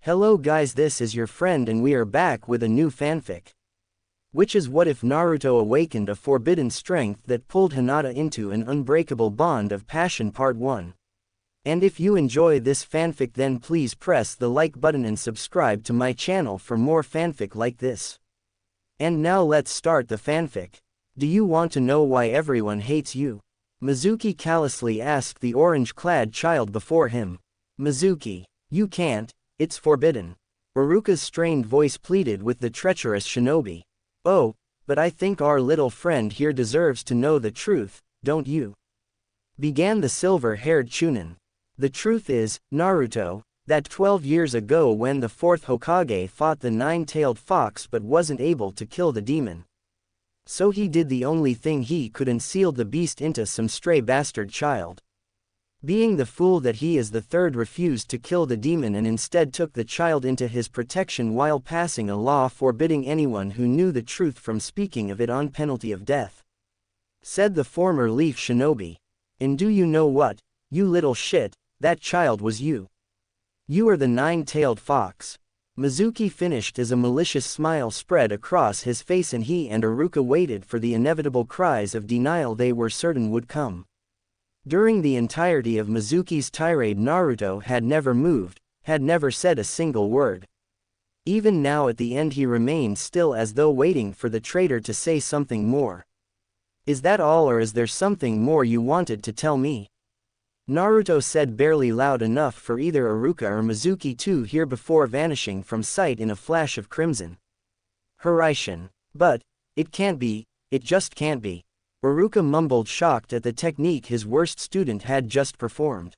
Hello guys, this is your friend and we are back with a new fanfic. Which is what if Naruto awakened a forbidden strength that pulled Hinata into an unbreakable bond of passion part 1. And if you enjoy this fanfic then please press the like button and subscribe to my channel for more fanfic like this. And now let's start the fanfic. Do you want to know why everyone hates you? Mizuki callously asked the orange-clad child before him. Mizuki, you can't. It's forbidden. Iruka's strained voice pleaded with the treacherous shinobi. Oh, but I think our little friend here deserves to know the truth, don't you? Began the silver-haired Chunin. The truth is, Naruto, that 12 years ago when the fourth Hokage fought the nine-tailed fox but wasn't able to kill the demon. So he did the only thing he could and sealed the beast into some stray bastard child. Being the fool that he is, the third refused to kill the demon and instead took the child into his protection while passing a law forbidding anyone who knew the truth from speaking of it on penalty of death. Said the former leaf shinobi. And do you know what, you little shit, that child was you. You are the nine-tailed fox. Mizuki finished as a malicious smile spread across his face and he and Iruka waited for the inevitable cries of denial they were certain would come. During the entirety of Mizuki's tirade Naruto had never moved, had never said a single word. Even now at the end he remained still as though waiting for the traitor to say something more. Is that all or is there something more you wanted to tell me? Naruto said barely loud enough for either Iruka or Mizuki to hear before vanishing from sight in a flash of crimson. Hiraishin. But, it can't be, it just can't be. Iruka mumbled, shocked at the technique his worst student had just performed.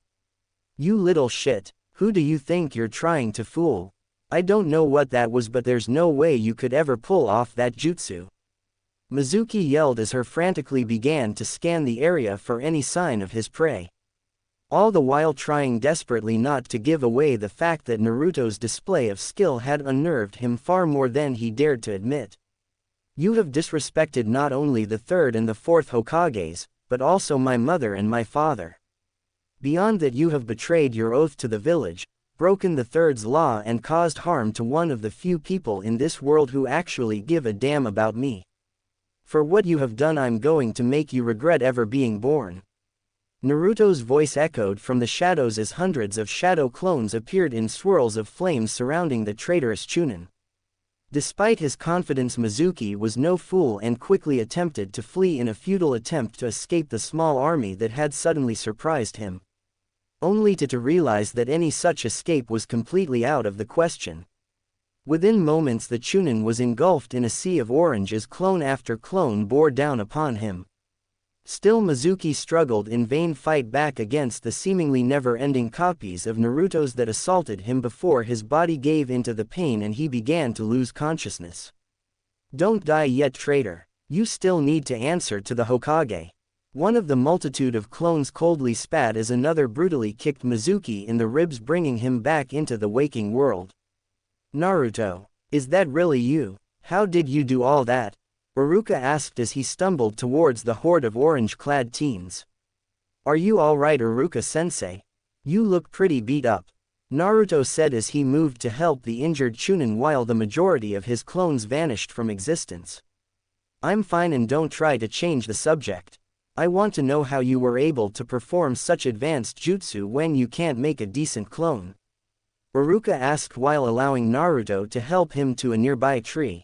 You little shit, who do you think you're trying to fool? I don't know what that was but there's no way you could ever pull off that jutsu. Mizuki yelled as her frantically began to scan the area for any sign of his prey. All the while trying desperately not to give away the fact that Naruto's display of skill had unnerved him far more than he dared to admit. You have disrespected not only the third and the fourth Hokages, but also my mother and my father. Beyond that you have betrayed your oath to the village, broken the third's law and caused harm to one of the few people in this world who actually give a damn about me. For what you have done I'm going to make you regret ever being born. Naruto's voice echoed from the shadows as hundreds of shadow clones appeared in swirls of flames surrounding the traitorous Chunin. Despite his confidence Mizuki was no fool and quickly attempted to flee in a futile attempt to escape the small army that had suddenly surprised him. Only to realize that any such escape was completely out of the question. Within moments the Chunin was engulfed in a sea of orange as clone after clone bore down upon him. Still Mizuki struggled in vain fight back against the seemingly never-ending copies of Naruto's that assaulted him before his body gave into the pain and he began to lose consciousness. Don't die yet, traitor. You still need to answer to the Hokage. One of the multitude of clones coldly spat as another brutally kicked Mizuki in the ribs, bringing him back into the waking world. Naruto, is that really you? How did you do all that? Iruka asked as he stumbled towards the horde of orange-clad teens. Are you alright, Iruka-sensei? You look pretty beat up. Naruto said as he moved to help the injured Chunin while the majority of his clones vanished from existence. I'm fine and don't try to change the subject. I want to know how you were able to perform such advanced jutsu when you can't make a decent clone. Iruka asked while allowing Naruto to help him to a nearby tree.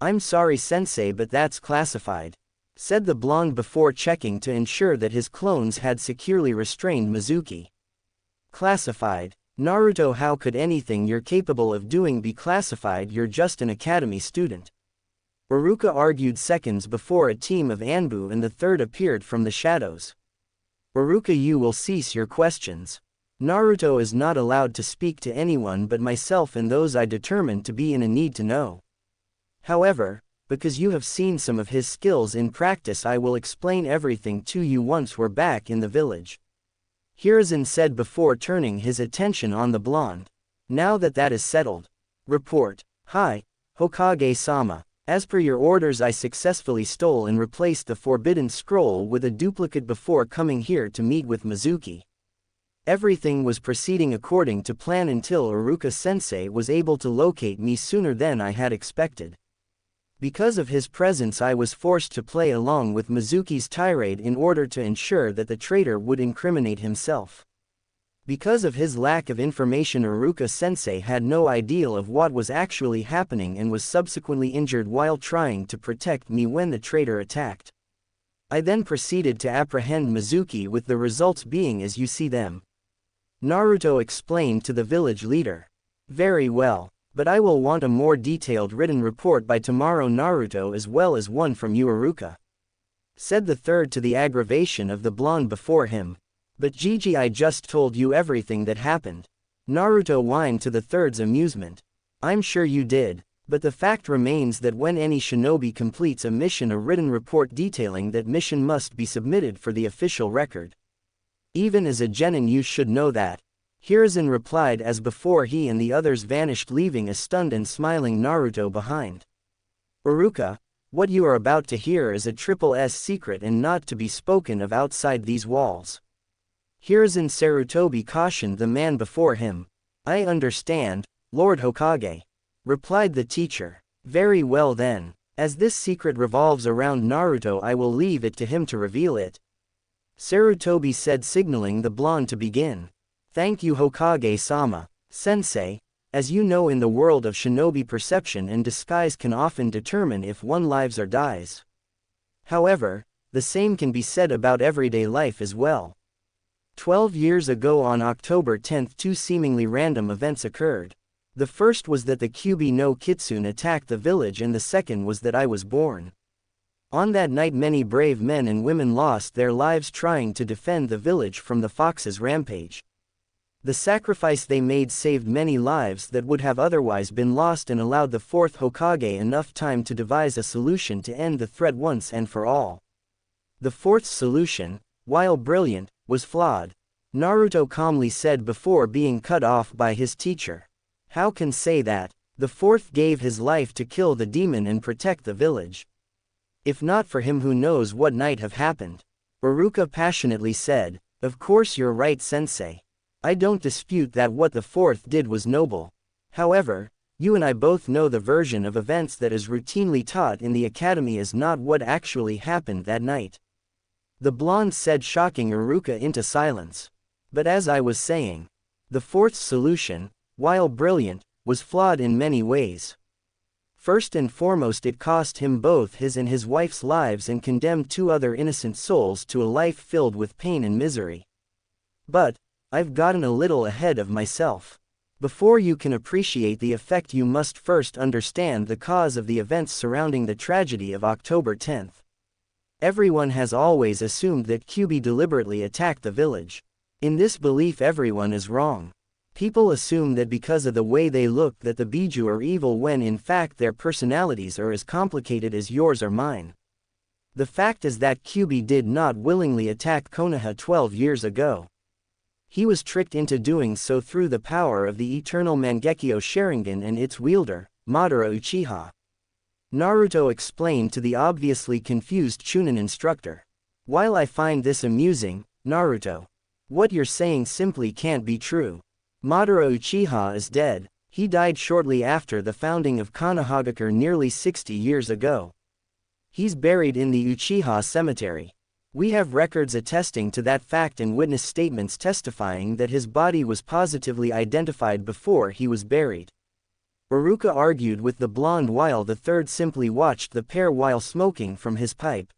I'm sorry sensei but that's classified, said the blonde before checking to ensure that his clones had securely restrained Mizuki. Classified? Naruto, how could anything you're capable of doing be classified? You're just an academy student. Iruka argued seconds before a team of Anbu and the third appeared from the shadows. Iruka, you will cease your questions. Naruto is not allowed to speak to anyone but myself and those I determined to be in a need to know. However, because you have seen some of his skills in practice I will explain everything to you once we're back in the village. Hiruzen said before turning his attention on the blonde. Now that is settled. Report. Hi, Hokage-sama. As per your orders I successfully stole and replaced the forbidden scroll with a duplicate before coming here to meet with Mizuki. Everything was proceeding according to plan until Iruka-sensei was able to locate me sooner than I had expected. Because of his presence, I was forced to play along with Mizuki's tirade in order to ensure that the traitor would incriminate himself. Because of his lack of information, Iruka-sensei had no idea of what was actually happening and was subsequently injured while trying to protect me when the traitor attacked. I then proceeded to apprehend Mizuki, with the results being as you see them. Naruto explained to the village leader. Very well, but I will want a more detailed written report by tomorrow, Naruto, as well as one from you, Iruka, said the third, to the aggravation of the blonde before him. But Gigi, I just told you everything that happened. Naruto whined, to the third's amusement. I'm sure you did, but the fact remains that when any shinobi completes a mission, a written report detailing that mission must be submitted for the official record. Even as a genin you should know that. Hiruzen replied as before he and the others vanished, leaving a stunned and smiling Naruto behind. Iruka, what you are about to hear is a triple S secret and not to be spoken of outside these walls. Hiruzen Sarutobi cautioned the man before him. I understand, Lord Hokage, replied the teacher. Very well then, as this secret revolves around Naruto, I will leave it to him to reveal it, Sarutobi said, signaling the blonde to begin. Thank you, Hokage-sama. Sensei, as you know, in the world of shinobi, perception and disguise can often determine if one lives or dies. However, the same can be said about everyday life as well. 12 years ago on October 10, two seemingly random events occurred. The first was that the Kyuubi no Kitsune attacked the village, and the second was that I was born. On that night many brave men and women lost their lives trying to defend the village from the fox's rampage. The sacrifice they made saved many lives that would have otherwise been lost and allowed the fourth Hokage enough time to devise a solution to end the threat once and for all. The fourth solution, while brilliant, was flawed, Naruto calmly said before being cut off by his teacher. How can say that? The fourth gave his life to kill the demon and protect the village. If not for him, who knows what might have happened? Iruka passionately said. Of course you're right, sensei. I don't dispute that what the fourth did was noble. However, you and I both know the version of events that is routinely taught in the academy is not what actually happened that night. The blonde said, shocking Iruka into silence. But as I was saying, the fourth solution, while brilliant, was flawed in many ways. First and foremost, it cost him both his and his wife's lives and condemned two other innocent souls to a life filled with pain and misery. But, I've gotten a little ahead of myself. Before you can appreciate the effect, you must first understand the cause of the events surrounding the tragedy of October 10th. Everyone has always assumed that Kyuubi deliberately attacked the village. In this belief, everyone is wrong. People assume that because of the way they look that the Biju are evil, when in fact their personalities are as complicated as yours or mine. The fact is that Kyuubi did not willingly attack Konoha 12 years ago. He was tricked into doing so through the power of the eternal Mangekyo Sharingan and its wielder, Madara Uchiha. Naruto explained to the obviously confused Chunin instructor. While I find this amusing, Naruto, what you're saying simply can't be true. Madara Uchiha is dead. He died shortly after the founding of Konohagakure nearly 60 years ago. He's buried in the Uchiha cemetery. We have records attesting to that fact and witness statements testifying that his body was positively identified before he was buried. Iruka argued with the blonde while the third simply watched the pair while smoking from his pipe.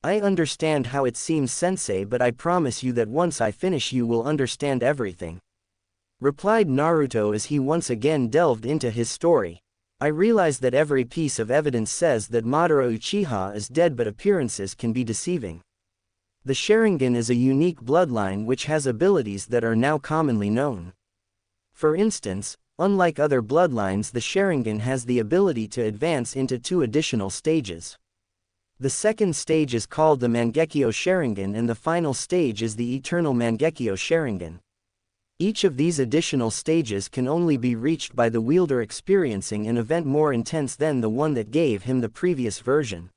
I understand how it seems, sensei, but I promise you that once I finish you will understand everything, replied Naruto as he once again delved into his story. I realize that every piece of evidence says that Madara Uchiha is dead, but appearances can be deceiving. The Sharingan is a unique bloodline which has abilities that are now commonly known. For instance, unlike other bloodlines, the Sharingan has the ability to advance into two additional stages. The second stage is called the Mangekyo Sharingan and the final stage is the Eternal Mangekyo Sharingan. Each of these additional stages can only be reached by the wielder experiencing an event more intense than the one that gave him the previous version.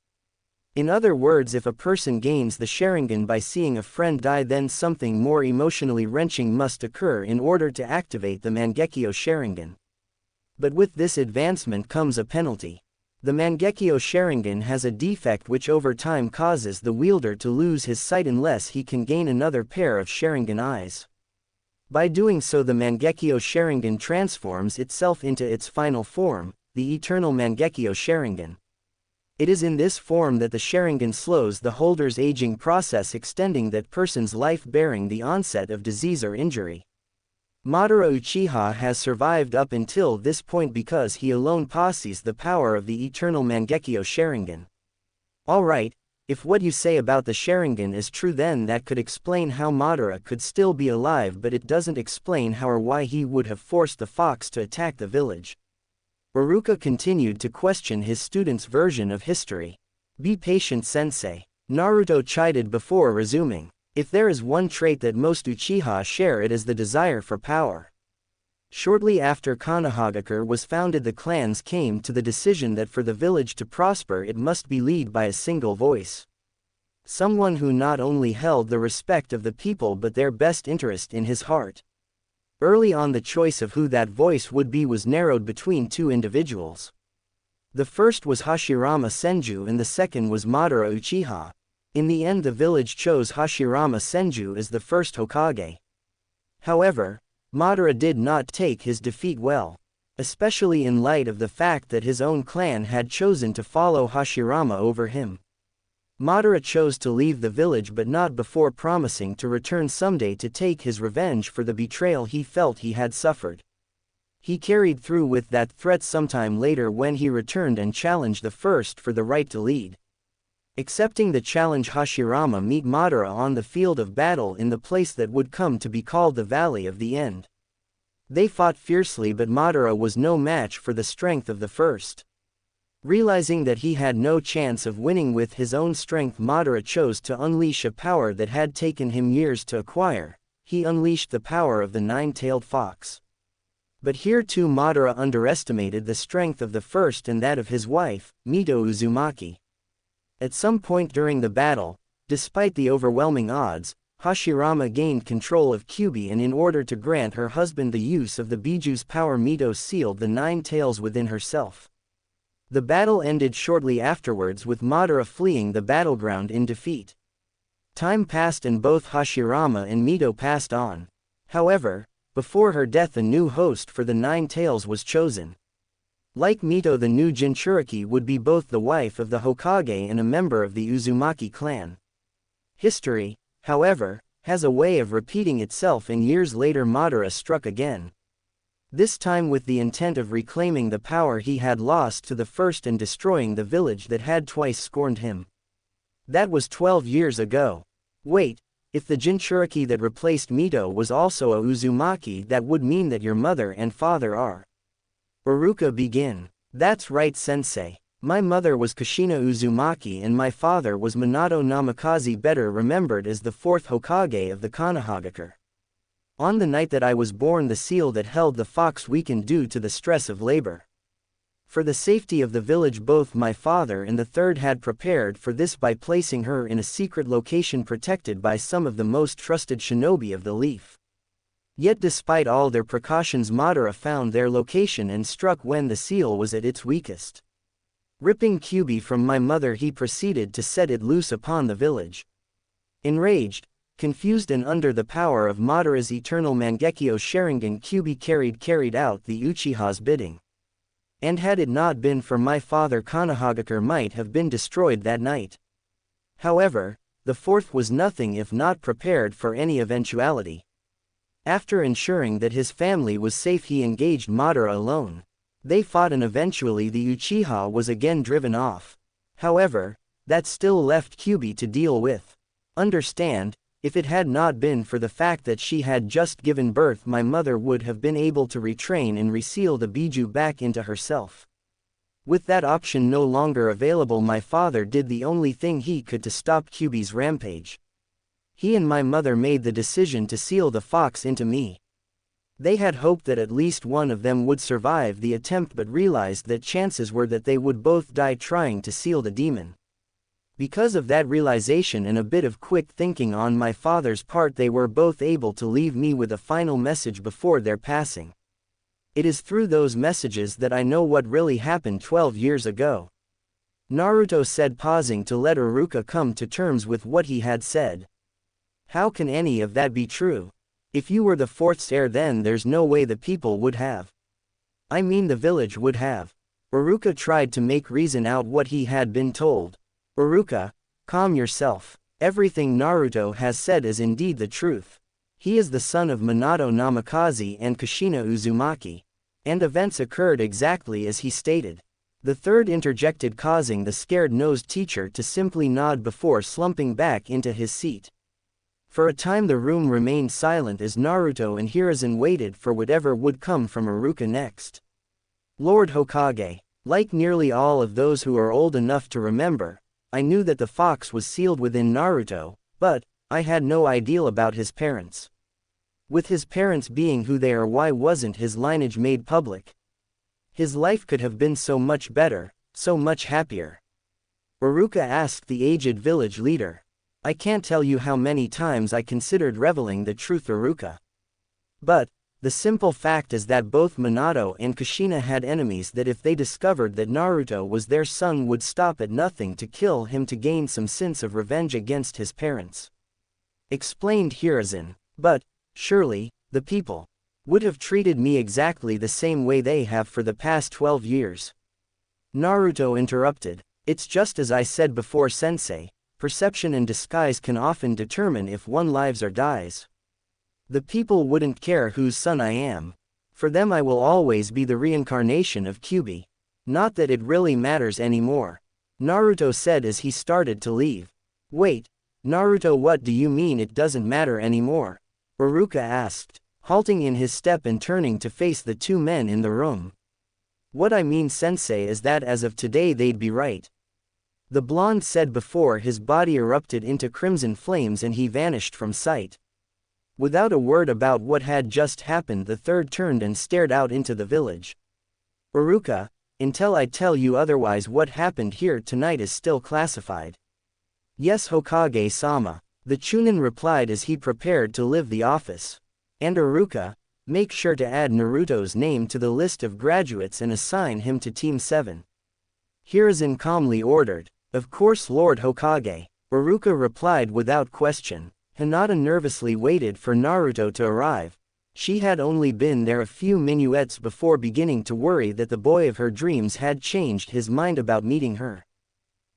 In other words, if a person gains the Sharingan by seeing a friend die, then something more emotionally wrenching must occur in order to activate the Mangekyo Sharingan. But with this advancement comes a penalty. The Mangekyo Sharingan has a defect which over time causes the wielder to lose his sight unless he can gain another pair of Sharingan eyes. By doing so, the Mangekyo Sharingan transforms itself into its final form, the Eternal Mangekyo Sharingan. It is in this form that the Sharingan slows the holder's aging process, extending that person's life, bearing the onset of disease or injury. Madara Uchiha has survived up until this point because he alone possesses the power of the Eternal Mangekyo Sharingan. Alright, if what you say about the Sharingan is true, then that could explain how Madara could still be alive, but it doesn't explain how or why he would have forced the fox to attack the village. Iruka continued to question his student's version of history. Be patient, sensei. Naruto chided before resuming. If there is one trait that most Uchiha share, it is the desire for power. Shortly after Konohagakure was founded, the clans came to the decision that for the village to prosper it must be led by a single voice. Someone who not only held the respect of the people but their best interest in his heart. Early on, the choice of who that voice would be was narrowed between two individuals. The first was Hashirama Senju and the second was Madara Uchiha. In the end, the village chose Hashirama Senju as the first Hokage. However, Madara did not take his defeat well, especially in light of the fact that his own clan had chosen to follow Hashirama over him. Madara chose to leave the village, but not before promising to return someday to take his revenge for the betrayal he felt he had suffered. He carried through with that threat sometime later when he returned and challenged the first for the right to lead. Accepting the challenge, Hashirama met Madara on the field of battle in the place that would come to be called the Valley of the End. They fought fiercely, but Madara was no match for the strength of the first. Realizing that he had no chance of winning with his own strength, Madara chose to unleash a power that had taken him years to acquire. He unleashed the power of the nine-tailed fox. But here too Madara underestimated the strength of the first and that of his wife, Mito Uzumaki. At some point during the battle, despite the overwhelming odds, Hashirama gained control of Kyubi, and in order to grant her husband the use of the Biju's power, Mito sealed the nine tails within herself. The battle ended shortly afterwards with Madara fleeing the battleground in defeat. Time passed and both Hashirama and Mito passed on. However, before her death, a new host for the nine tails was chosen. Like Mito, the new Jinchuriki would be both the wife of the Hokage and a member of the Uzumaki clan. History, however, has a way of repeating itself, and years later Madara struck again. This time with the intent of reclaiming the power he had lost to the first and destroying the village that had twice scorned him. That was 12 years ago. Wait, if the Jinchuriki that replaced Mito was also a Uzumaki, that would mean that your mother and father are. Iruka began. That's right, sensei. My mother was Kushina Uzumaki and my father was Minato Namikaze, better remembered as the fourth Hokage of the Konohagakure. On the night that I was born, the seal that held the fox weakened due to the stress of labor. For the safety of the village, both my father and the third had prepared for this by placing her in a secret location protected by some of the most trusted shinobi of the leaf. Yet despite all their precautions, Madara found their location and struck when the seal was at its weakest. Ripping Kyubi from my mother, he proceeded to set it loose upon the village. Enraged, confused and under the power of Madara's eternal Mangekyo Sharingan, Kyubi carried out the Uchiha's bidding. And had it not been for my father, Konohagakure might have been destroyed that night. However, the fourth was nothing if not prepared for any eventuality. After ensuring that his family was safe, he engaged Madara alone. They fought and eventually the Uchiha was again driven off. However, that still left Kyubi to deal with. Understand, if it had not been for the fact that she had just given birth, my mother would have been able to retrain and reseal the Biju back into herself. With that option no longer available, my father did the only thing he could to stop Kyubi's rampage. He and my mother made the decision to seal the fox into me. They had hoped that at least one of them would survive the attempt, but realized that chances were that they would both die trying to seal the demon. Because of that realization and a bit of quick thinking on my father's part, they were both able to leave me with a final message before their passing. It is through those messages that I know what really happened 12 years ago. Naruto said, pausing to let Iruka come to terms with what he had said. How can any of that be true? If you were the fourth heir, then there's no way the people would have. I mean the village would have. Iruka tried to make reason out what he had been told. Iruka, calm yourself. Everything Naruto has said is indeed the truth. He is the son of Minato Namikaze and Kushina Uzumaki. And events occurred exactly as he stated. The third interjected, causing the scared-nosed teacher to simply nod before slumping back into his seat. For a time the room remained silent as Naruto and Hiruzen waited for whatever would come from Iruka next. Lord Hokage, like nearly all of those who are old enough to remember, I knew that the fox was sealed within Naruto, but I had no idea about his parents. With his parents being who they are, why wasn't his lineage made public? His life could have been so much better, so much happier. Iruka asked the aged village leader. I can't tell you how many times I considered revealing the truth, Iruka. But the simple fact is that both Minato and Kushina had enemies that if they discovered that Naruto was their son would stop at nothing to kill him to gain some sense of revenge against his parents. Explained Hiruzen. But surely, the people would have treated me exactly the same way they have for the past 12 years. Naruto interrupted. It's just as I said before, sensei. Perception and disguise can often determine if one lives or dies. The people wouldn't care whose son I am. For them I will always be the reincarnation of Kyuubi. Not that it really matters anymore. Naruto said as he started to leave. Wait, Naruto, what do you mean it doesn't matter anymore? Iruka asked, halting in his step and turning to face the two men in the room. What I mean, sensei, is that as of today they'd be right. The blonde said before his body erupted into crimson flames and he vanished from sight. Without a word about what had just happened, the third turned and stared out into the village. Iruka, until I tell you otherwise, what happened here tonight is still classified. Yes, Hokage-sama, the Chunin replied as he prepared to leave the office. And Iruka, make sure to add Naruto's name to the list of graduates and assign him to Team 7. Hiruzen calmly ordered. Of course, Lord Hokage, Iruka replied without question. Hinata nervously waited for Naruto to arrive. She had only been there a few minuets before beginning to worry that the boy of her dreams had changed his mind about meeting her.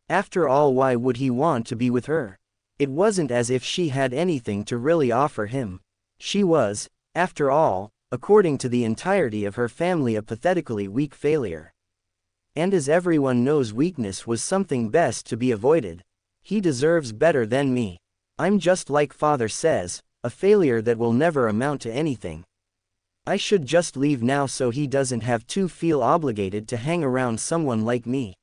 After all, why would he want to be with her? It wasn't as if she had anything to really offer him. She was, after all, according to the entirety of her family, a pathetically weak failure. And as everyone knows, weakness was something best to be avoided. He deserves better than me. I'm just like father says, a failure that will never amount to anything. I should just leave now so he doesn't have to feel obligated to hang around someone like me.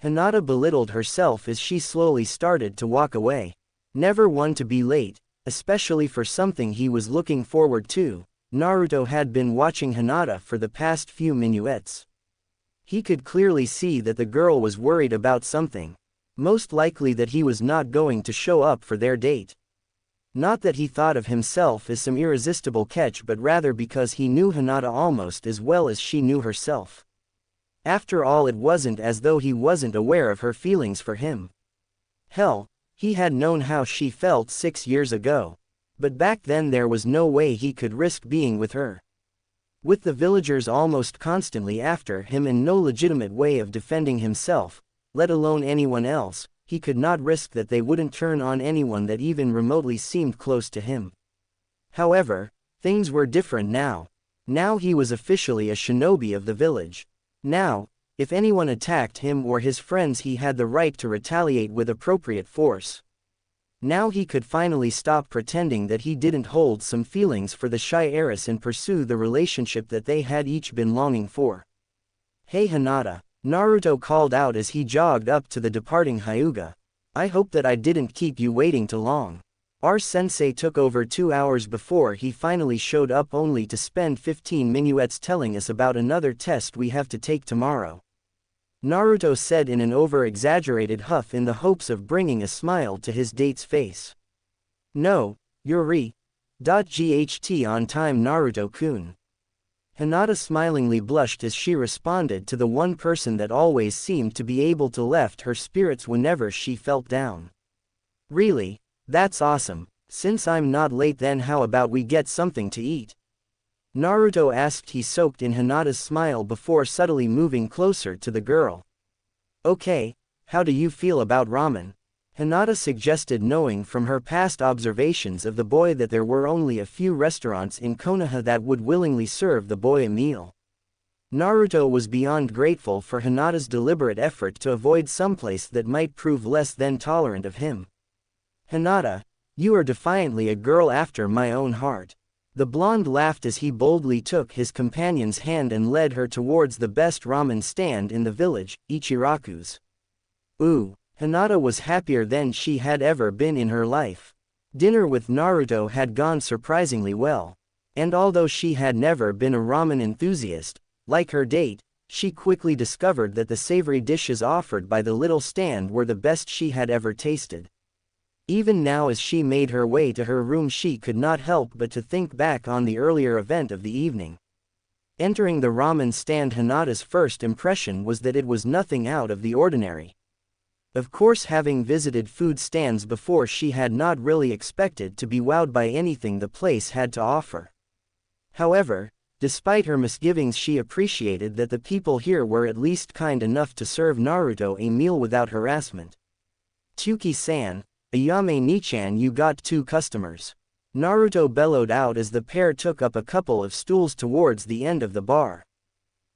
Hinata belittled herself as she slowly started to walk away. Never one to be late, especially for something he was looking forward to. Naruto had been watching Hinata for the past few minuets. He could clearly see that the girl was worried about something. Most likely that he was not going to show up for their date. Not that he thought of himself as some irresistible catch, but rather because he knew Hinata almost as well as she knew herself. After all, it wasn't as though he wasn't aware of her feelings for him. Hell, he had known how she felt 6 years ago. But back then there was no way he could risk being with her. With the villagers almost constantly after him and no legitimate way of defending himself, let alone anyone else, he could not risk that they wouldn't turn on anyone that even remotely seemed close to him. However, things were different now. Now he was officially a shinobi of the village. Now, if anyone attacked him or his friends, he had the right to retaliate with appropriate force. Now he could finally stop pretending that he didn't hold some feelings for the shy heiress and pursue the relationship that they had each been longing for. Hey Hinata, Naruto called out as he jogged up to the departing Hyuga. I hope that I didn't keep you waiting too long. Our sensei took over 2 hours before he finally showed up, only to spend 15 minuets telling us about another test we have to take tomorrow. Naruto said in an over-exaggerated huff in the hopes of bringing a smile to his date's face. No, Yuri. GHT on time Naruto-kun. Hinata smilingly blushed as she responded to the one person that always seemed to be able to lift her spirits whenever she felt down. Really? That's awesome. Since I'm not late, then how about we get something to eat? Naruto asked. He soaked in Hinata's smile before subtly moving closer to the girl. Okay, how do you feel about ramen? Hinata suggested, knowing from her past observations of the boy that there were only a few restaurants in Konoha that would willingly serve the boy a meal. Naruto was beyond grateful for Hinata's deliberate effort to avoid someplace that might prove less than tolerant of him. Hinata, you are defiantly a girl after my own heart. The blonde laughed as he boldly took his companion's hand and led her towards the best ramen stand in the village, Ichiraku's. Ooh, Hinata was happier than she had ever been in her life. Dinner with Naruto had gone surprisingly well. And although she had never been a ramen enthusiast, like her date, she quickly discovered that the savory dishes offered by the little stand were the best she had ever tasted. Even now, as she made her way to her room, she could not help but to think back on the earlier event of the evening. Entering the ramen stand, Hinata's first impression was that it was nothing out of the ordinary. Of course, having visited food stands before, she had not really expected to be wowed by anything the place had to offer. However, despite her misgivings, she appreciated that the people here were at least kind enough to serve Naruto a meal without harassment. Tsuki-san, Ayame Nichan, you got 2 customers. Naruto bellowed out as the pair took up a couple of stools towards the end of the bar.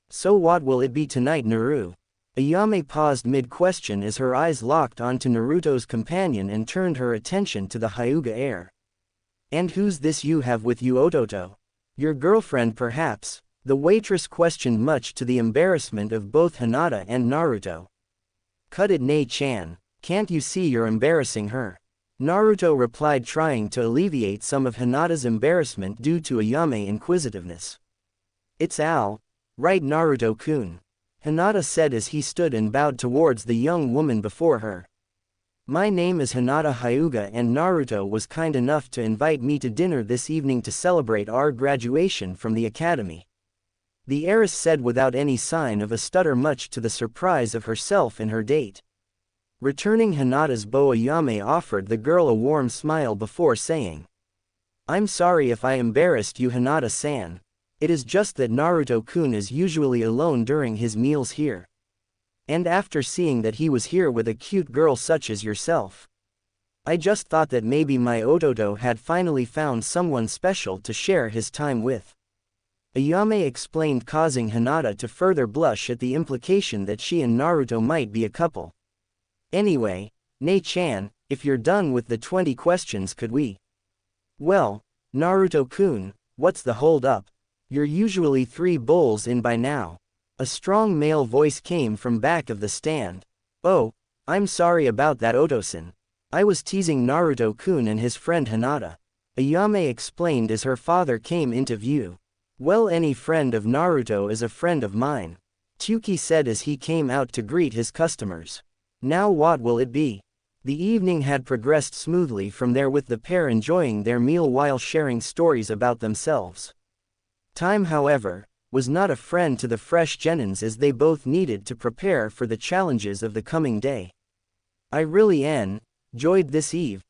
So what will it be tonight, Naru? Ayame paused mid-question as her eyes locked onto Naruto's companion and turned her attention to the Hyuga heir. And who's this you have with you, Ototo? Your girlfriend, perhaps? The waitress questioned, much to the embarrassment of both Hinata and Naruto. Cut it, Nei-chan. Can't you see you're embarrassing her? Naruto replied, trying to alleviate some of Hinata's embarrassment due to Ayame's inquisitiveness. It's Al, right, Naruto-kun? Hinata said as he stood and bowed towards the young woman before her. My name is Hinata Hyuga, and Naruto was kind enough to invite me to dinner this evening to celebrate our graduation from the academy. The heiress said without any sign of a stutter, much to the surprise of herself and her date. Returning Hinata's bow, Ayame offered the girl a warm smile before saying, I'm sorry if I embarrassed you, Hinata-san. It is just that Naruto-kun is usually alone during his meals here. And after seeing that he was here with a cute girl such as yourself, I just thought that maybe my Ototo had finally found someone special to share his time with. Ayame explained, causing Hinata to further blush at the implication that she and Naruto might be a couple. Anyway, Nei-chan, if you're done with the 20 questions, could we? Well, Naruto-kun, what's the hold up? You're usually 3 bowls in by now. A strong male voice came from back of the stand. Oh, I'm sorry about that, Oto-san. I was teasing Naruto-kun and his friend Hinata. Ayame explained as her father came into view. Well, any friend of Naruto is a friend of mine, Tsuki said as he came out to greet his customers. Now what will it be? The evening had progressed smoothly from there, with the pair enjoying their meal while sharing stories about themselves. Time, however, was not a friend to the fresh genins, as they both needed to prepare for the challenges of the coming day. I really enjoyed this evening,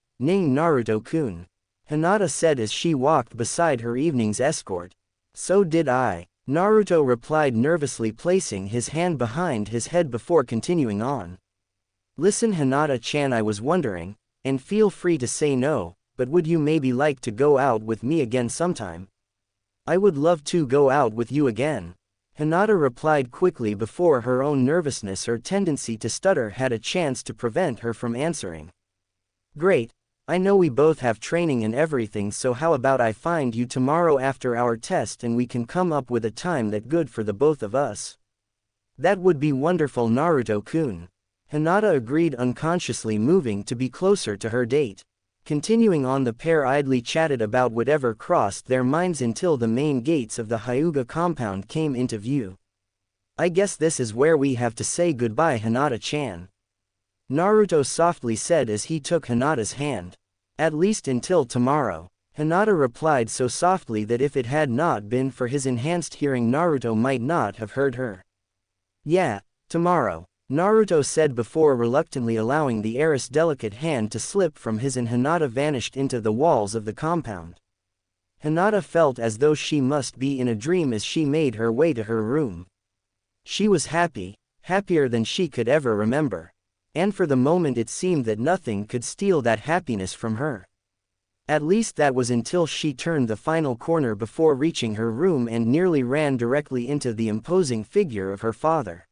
Naruto-kun, Hinata said as she walked beside her evening's escort. So did I, Naruto replied nervously, placing his hand behind his head before continuing on. Listen, Hinata-chan, I was wondering, and feel free to say no, but would you maybe like to go out with me again sometime? I would love to go out with you again, Hinata replied quickly before her own nervousness or tendency to stutter had a chance to prevent her from answering. Great, I know we both have training and everything, so how about I find you tomorrow after our test and we can come up with a time that's good for the both of us? That would be wonderful, Naruto-kun. Hinata agreed, unconsciously moving to be closer to her date. Continuing on, the pair idly chatted about whatever crossed their minds until the main gates of the Hyuga compound came into view. I guess this is where we have to say goodbye, Hinata-chan. Naruto softly said as he took Hinata's hand. At least until tomorrow. Hinata replied so softly that if it had not been for his enhanced hearing, Naruto might not have heard her. Yeah, tomorrow, Naruto said before reluctantly allowing the heiress' delicate hand to slip from his, and Hinata vanished into the walls of the compound. Hinata felt as though she must be in a dream as she made her way to her room. She was happy, happier than she could ever remember. And for the moment it seemed that nothing could steal that happiness from her. At least that was until she turned the final corner before reaching her room and nearly ran directly into the imposing figure of her father.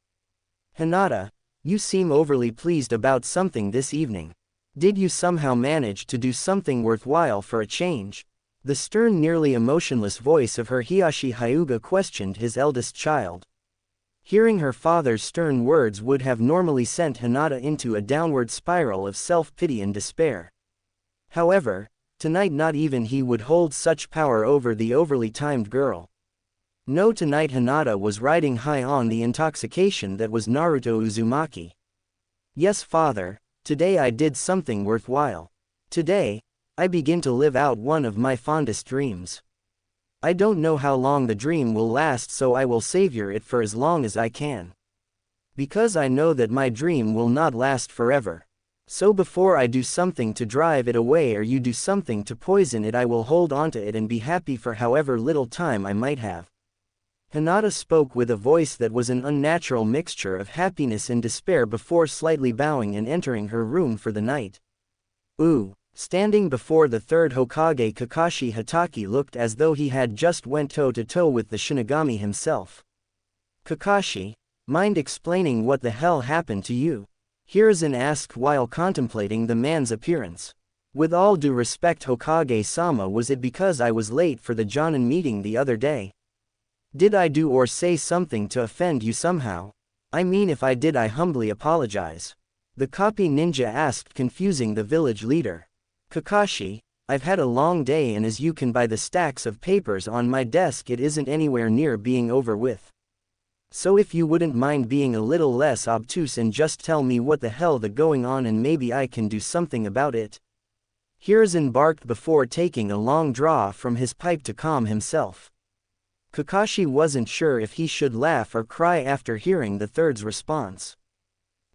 Hinata, you seem overly pleased about something this evening. Did you somehow manage to do something worthwhile for a change? The stern, nearly emotionless voice of her Hiyashi Hyuga questioned his eldest child. Hearing her father's stern words would have normally sent Hinata into a downward spiral of self-pity and despair. However, tonight not even he would hold such power over the overly timed girl. No, tonight Hinata was riding high on the intoxication that was Naruto Uzumaki. Yes, father, today I did something worthwhile. Today, I begin to live out one of my fondest dreams. I don't know how long the dream will last, so I will savor it for as long as I can. Because I know that my dream will not last forever. So before I do something to drive it away or you do something to poison it, I will hold onto it and be happy for however little time I might have. Hinata spoke with a voice that was an unnatural mixture of happiness and despair before slightly bowing and entering her room for the night. Ooh. Standing before the third Hokage, Kakashi Hatake looked as though he had just went toe-to-toe with the Shinigami himself. Kakashi, mind explaining what the hell happened to you? Hiruzen asked while contemplating the man's appearance. With all due respect, Hokage-sama, was it because I was late for the Jonin meeting the other day? Did I do or say something to offend you somehow? I mean, if I did, I humbly apologize. The copy ninja asked, confusing the village leader. Kakashi, I've had a long day, and as you can buy the stacks of papers on my desk, it isn't anywhere near being over with. So if you wouldn't mind being a little less obtuse and just tell me what the hell the going on, and maybe I can do something about it. Hiruzen barked before taking a long draw from his pipe to calm himself. Kakashi wasn't sure if he should laugh or cry after hearing the third's response.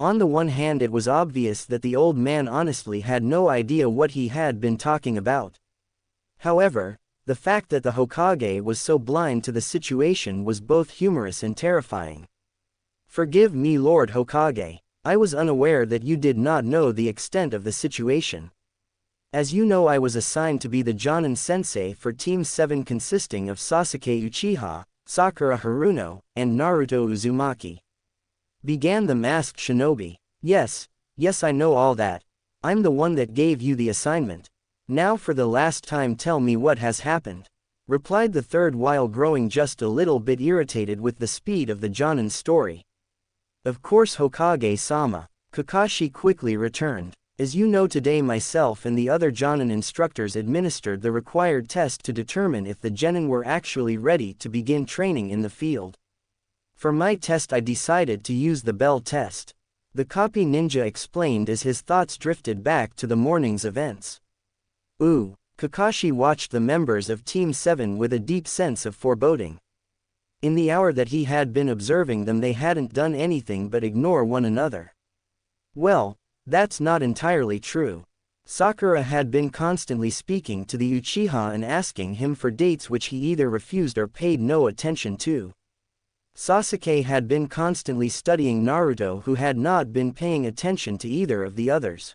On the one hand, it was obvious that the old man honestly had no idea what he had been talking about. However, the fact that the Hokage was so blind to the situation was both humorous and terrifying. Forgive me, Lord Hokage. I was unaware that you did not know the extent of the situation. As you know, I was assigned to be the Jonin sensei for Team 7, consisting of Sasuke Uchiha, Sakura Haruno, and Naruto Uzumaki. Began the masked shinobi. Yes, I know all that. I'm the one that gave you the assignment. Now for the last time, tell me what has happened. Replied the third while growing just a little bit irritated with the speed of the Jonin's story. Of course, Hokage-sama. Kakashi quickly returned. As you know, today myself and the other Jonin instructors administered the required test to determine if the genin were actually ready to begin training in the field. For my test, I decided to use the bell test. The copy ninja explained as his thoughts drifted back to the morning's events. Ooh, Kakashi watched the members of Team 7 with a deep sense of foreboding. In the hour that he had been observing them, they hadn't done anything but ignore one another. Well, that's not entirely true. Sakura had been constantly speaking to the Uchiha and asking him for dates, which he either refused or paid no attention to. Sasuke had been constantly studying Naruto, who had not been paying attention to either of the others.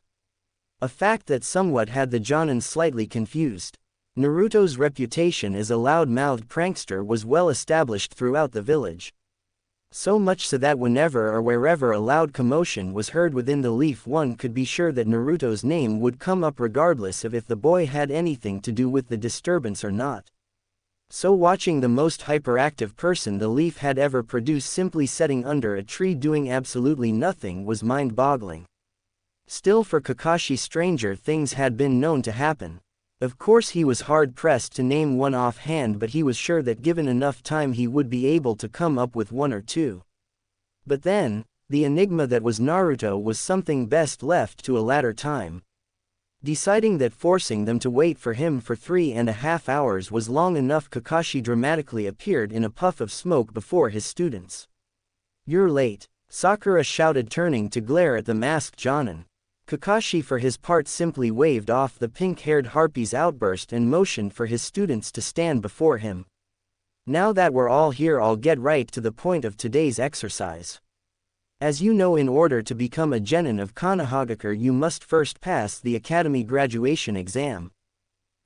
A fact that somewhat had the Jonin slightly confused. Naruto's reputation as a loud-mouthed prankster was well established throughout the village. So much so that whenever or wherever a loud commotion was heard within the leaf, one could be sure that Naruto's name would come up regardless of if the boy had anything to do with the disturbance or not. So watching the most hyperactive person the leaf had ever produced simply sitting under a tree doing absolutely nothing was mind-boggling. Still, for Kakashi, stranger things had been known to happen. Of course, he was hard-pressed to name one offhand, but he was sure that given enough time he would be able to come up with one or two. But then, the enigma that was Naruto was something best left to a later time. Deciding that forcing them to wait for him for 3.5 hours was long enough, Kakashi dramatically appeared in a puff of smoke before his students. "You're late," Sakura shouted, turning to glare at the masked Jonin. Kakashi for his part simply waved off the pink-haired harpy's outburst and motioned for his students to stand before him. "Now that we're all here, I'll get right to the point of today's exercise. As you know, in order to become a genin of Konohagakure you must first pass the academy graduation exam.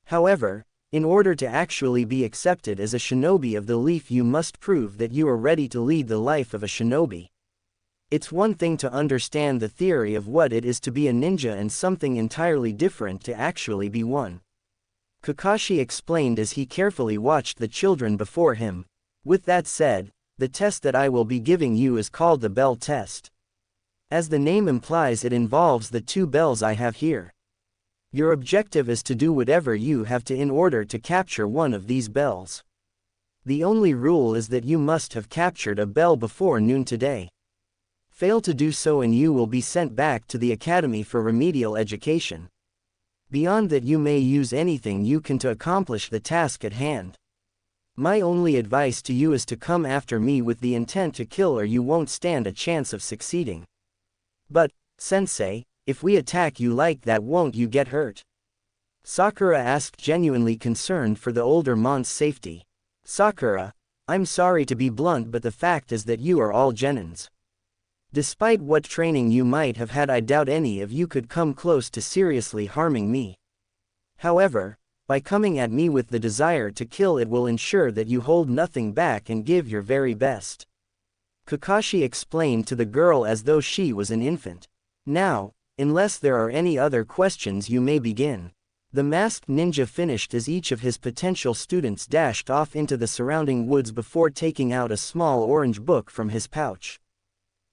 However, in order to actually be accepted as a shinobi of the leaf you must prove that you are ready to lead the life of a shinobi. It's one thing to understand the theory of what it is to be a ninja and something entirely different to actually be one," Kakashi explained as he carefully watched the children before him. "With that said, the test that I will be giving you is called the bell test. As the name implies, it involves the 2 bells I have here. Your objective is to do whatever you have to in order to capture one of these bells. The only rule is that you must have captured a bell before noon today. Fail to do so and you will be sent back to the academy for remedial education. Beyond that, you may use anything you can to accomplish the task at hand. My only advice to you is to come after me with the intent to kill, or you won't stand a chance of succeeding. But, sensei, if we attack you like that, won't you get hurt?" Sakura asked, genuinely concerned for the older mon's safety. "Sakura, I'm sorry to be blunt, but the fact is that you are all genins. Despite what training you might have had, I doubt any of you could come close to seriously harming me. However, by coming at me with the desire to kill, it will ensure that you hold nothing back and give your very best," Kakashi explained to the girl as though she was an infant. "Now, unless there are any other questions, you may begin." The masked ninja finished as each of his potential students dashed off into the surrounding woods before taking out a small orange book from his pouch.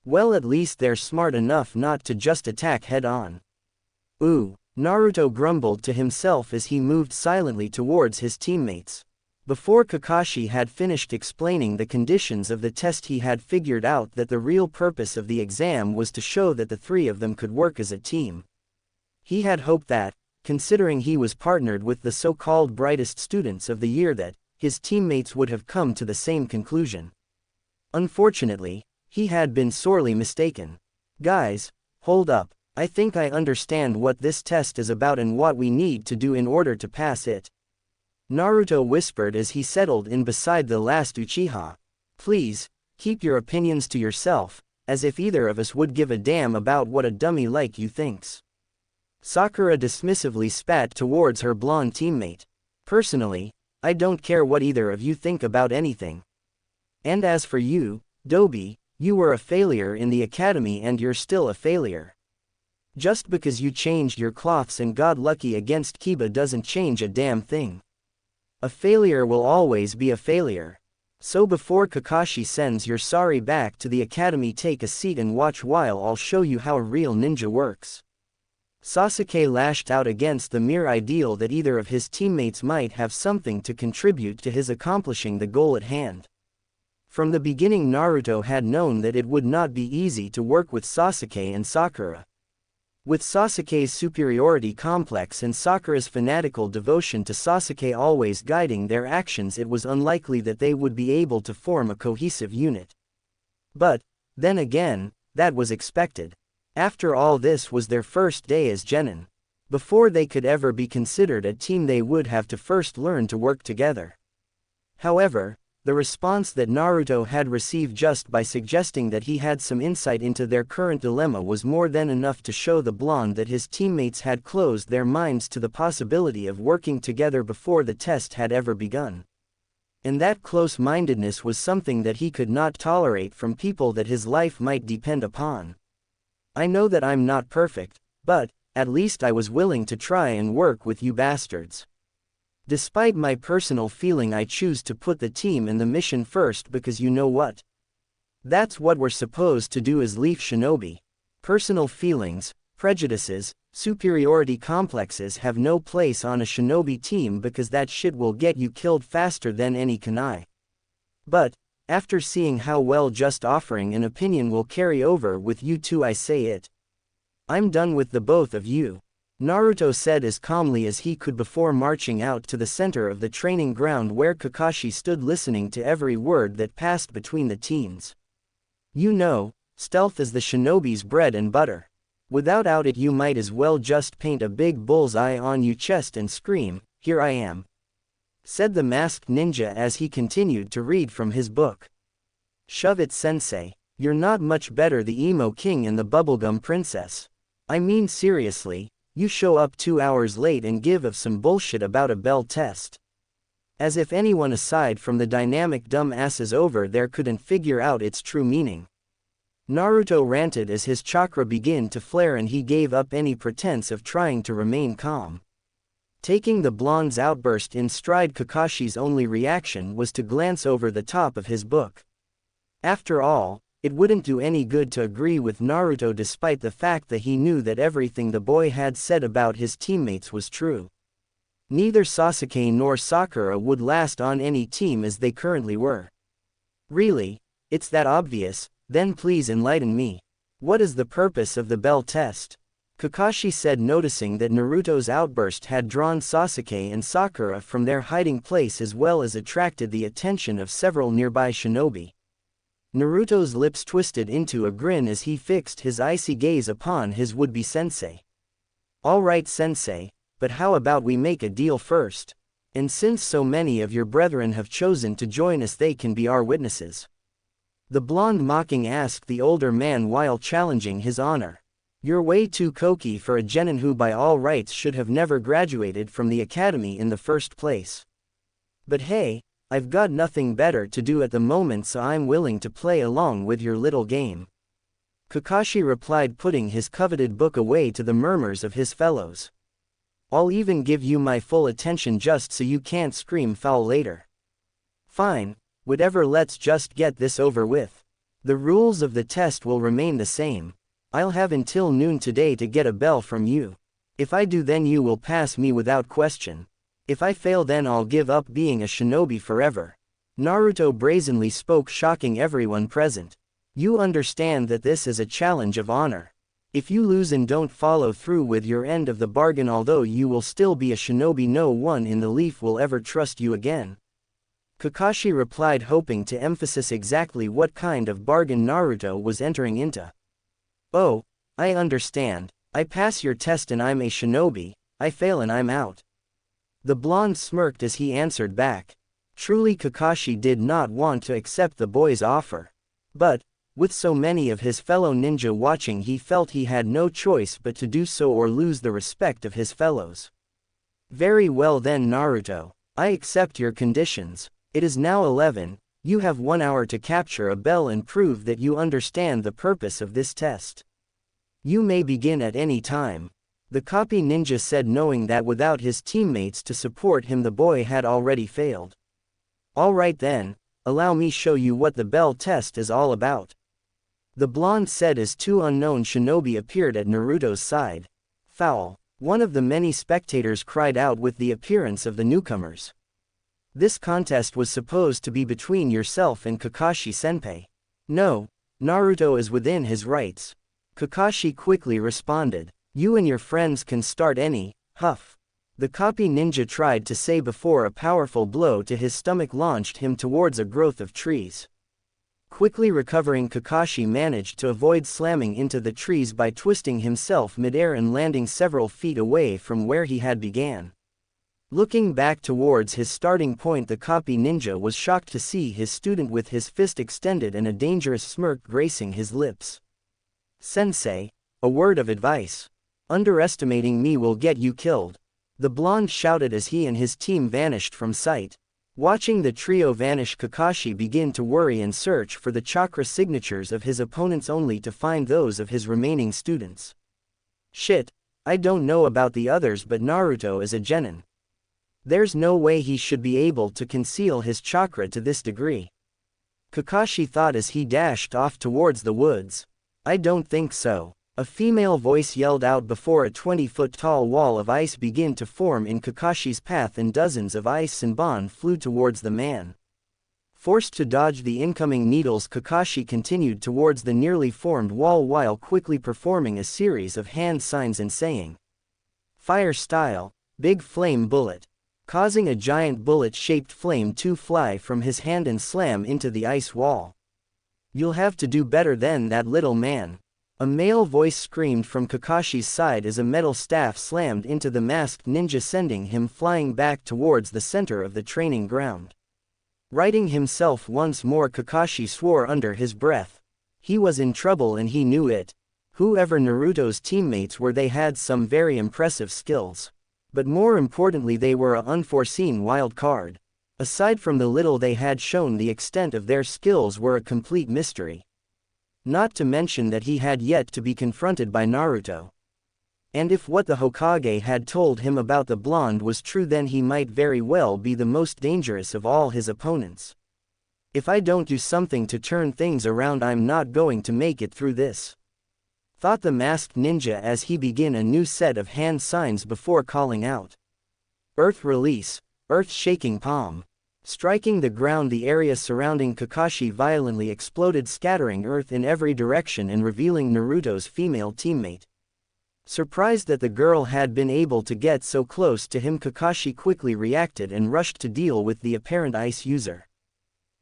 "Well, at least they're smart enough not to just attack head-on." "Ooh," Naruto grumbled to himself as he moved silently towards his teammates. Before Kakashi had finished explaining the conditions of the test, he had figured out that the real purpose of the exam was to show that the 3 of them could work as a team. He had hoped that, considering he was partnered with the so-called brightest students of the year, that his teammates would have come to the same conclusion. Unfortunately, he had been sorely mistaken. "Guys, hold up. I think I understand what this test is about and what we need to do in order to pass it," Naruto whispered as he settled in beside the last Uchiha. "Please, keep your opinions to yourself, as if either of us would give a damn about what a dummy like you thinks." Sakura dismissively spat towards her blonde teammate. "Personally, I don't care what either of you think about anything. And as for you, Dobi, you were a failure in the academy and you're still a failure. Just because you changed your cloths and got lucky against Kiba doesn't change a damn thing. A failure will always be a failure. So before Kakashi sends your sorry back to the academy, take a seat and watch while I'll show you how a real ninja works." Sasuke lashed out against the mere ideal that either of his teammates might have something to contribute to his accomplishing the goal at hand. From the beginning, Naruto had known that it would not be easy to work with Sasuke and Sakura. With Sasuke's superiority complex and Sakura's fanatical devotion to Sasuke always guiding their actions, it was unlikely that they would be able to form a cohesive unit. But, then again, that was expected. After all, this was their first day as genin. Before they could ever be considered a team, they would have to first learn to work together. However, the response that Naruto had received just by suggesting that he had some insight into their current dilemma was more than enough to show the blonde that his teammates had closed their minds to the possibility of working together before the test had ever begun. And that close-mindedness was something that he could not tolerate from people that his life might depend upon. "I know that I'm not perfect, but, at least I was willing to try and work with you bastards. Despite my personal feeling, I choose to put the team and the mission first because you know what? That's what we're supposed to do as Leaf Shinobi. Personal feelings, prejudices, superiority complexes have no place on a shinobi team because that shit will get you killed faster than any kunai. But, After seeing how well just offering an opinion will carry over with you two, I say it. I'm done with the both of you," Naruto said as calmly as he could before marching out to the center of the training ground where Kakashi stood listening to every word that passed between the teens. "You know, stealth is the shinobi's bread and butter. Without it you might as well just paint a big bullseye on your chest and scream, 'Here I am,'" said the masked ninja as he continued to read from his book. "Shove it, sensei. You're not much better the emo king and the bubblegum princess. I mean seriously, you show up 2 hours late and give of some bullshit about a bell test. As if anyone aside from the dynamic dumb asses over there couldn't figure out its true meaning." Naruto ranted as his chakra began to flare and he gave up any pretense of trying to remain calm. Taking the blonde's outburst in stride, Kakashi's only reaction was to glance over the top of his book. After all, it wouldn't do any good to agree with Naruto despite the fact that he knew that everything the boy had said about his teammates was true. Neither Sasuke nor Sakura would last on any team as they currently were. "Really? It's that obvious? Then please enlighten me. What is the purpose of the bell test?" Kakashi said, noticing that Naruto's outburst had drawn Sasuke and Sakura from their hiding place as well as attracted the attention of several nearby shinobi. Naruto's lips twisted into a grin as he fixed his icy gaze upon his would-be sensei. "All right, sensei, but how about we make a deal first? And since so many of your brethren have chosen to join us, they can be our witnesses." The blonde mocking asked the older man while challenging his honor. "You're way too cocky for a genin who by all rights should have never graduated from the academy in the first place. But hey, I've got nothing better to do at the moment, so I'm willing to play along with your little game," Kakashi replied, putting his coveted book away to the murmurs of his fellows. "I'll even give you my full attention just so you can't scream foul later." "Fine, whatever, let's just get this over with. The rules of the test will remain the same. I'll have until noon today to get a bell from you. If I do, then you will pass me without question. If I fail, then I'll give up being a shinobi forever," Naruto brazenly spoke, shocking everyone present. "You understand that this is a challenge of honor. If you lose and don't follow through with your end of the bargain, although you will still be a shinobi, no one in the Leaf will ever trust you again," Kakashi replied, hoping to emphasize exactly what kind of bargain Naruto was entering into. "Oh, I understand. I pass your test and I'm a shinobi, I fail and I'm out." The blonde smirked as he answered back. Truly, Kakashi did not want to accept the boy's offer. But, with so many of his fellow ninja watching, he felt he had no choice but to do so or lose the respect of his fellows. "Very well then, Naruto. I accept your conditions. It is now 11, you have 1 hour to capture a bell and prove that you understand the purpose of this test. You may begin at any time," the copy ninja said, knowing that without his teammates to support him the boy had already failed. "All right then, allow me show you what the bell test is all about," the blonde said as 2 unknown shinobi appeared at Naruto's side. "Foul," one of the many spectators cried out with the appearance of the newcomers. "This contest was supposed to be between yourself and Kakashi-senpai." "No, Naruto is within his rights," Kakashi quickly responded. "You and your friends can start any," huff, the copy ninja tried to say before a powerful blow to his stomach launched him towards a growth of trees. Quickly recovering, Kakashi managed to avoid slamming into the trees by twisting himself midair and landing several feet away from where he had began. Looking back towards his starting point, the copy ninja was shocked to see his student with his fist extended and a dangerous smirk gracing his lips. "Sensei, a word of advice. Underestimating me will get you killed," the blonde shouted as he and his team vanished from sight. Watching the trio vanish, Kakashi began to worry and search for the chakra signatures of his opponents only to find those of his remaining students. "Shit, I don't know about the others, but Naruto is a genin. There's no way he should be able to conceal his chakra to this degree," Kakashi thought as he dashed off towards the woods. "I don't think so," a female voice yelled out before a 20-foot-tall wall of ice began to form in Kakashi's path and dozens of ice and bon flew towards the man. Forced to dodge the incoming needles, Kakashi continued towards the nearly formed wall while quickly performing a series of hand signs and saying, "Fire style, big flame bullet," causing a giant bullet-shaped flame to fly from his hand and slam into the ice wall. "You'll have to do better than that, little man," a male voice screamed from Kakashi's side as a metal staff slammed into the masked ninja, sending him flying back towards the center of the training ground. Righting himself once more, Kakashi swore under his breath. He was in trouble and he knew it. Whoever Naruto's teammates were, they had some very impressive skills. But more importantly, they were an unforeseen wild card. Aside from the little they had shown, the extent of their skills were a complete mystery. Not to mention that he had yet to be confronted by Naruto. And if what the Hokage had told him about the blonde was true, then he might very well be the most dangerous of all his opponents. "If I don't do something to turn things around, I'm not going to make it through this," thought the masked ninja as he began a new set of hand signs before calling out, "Earth release, earth shaking palm." Striking the ground, the area surrounding Kakashi violently exploded, scattering earth in every direction and revealing Naruto's female teammate. Surprised that the girl had been able to get so close to him, Kakashi quickly reacted and rushed to deal with the apparent ice user.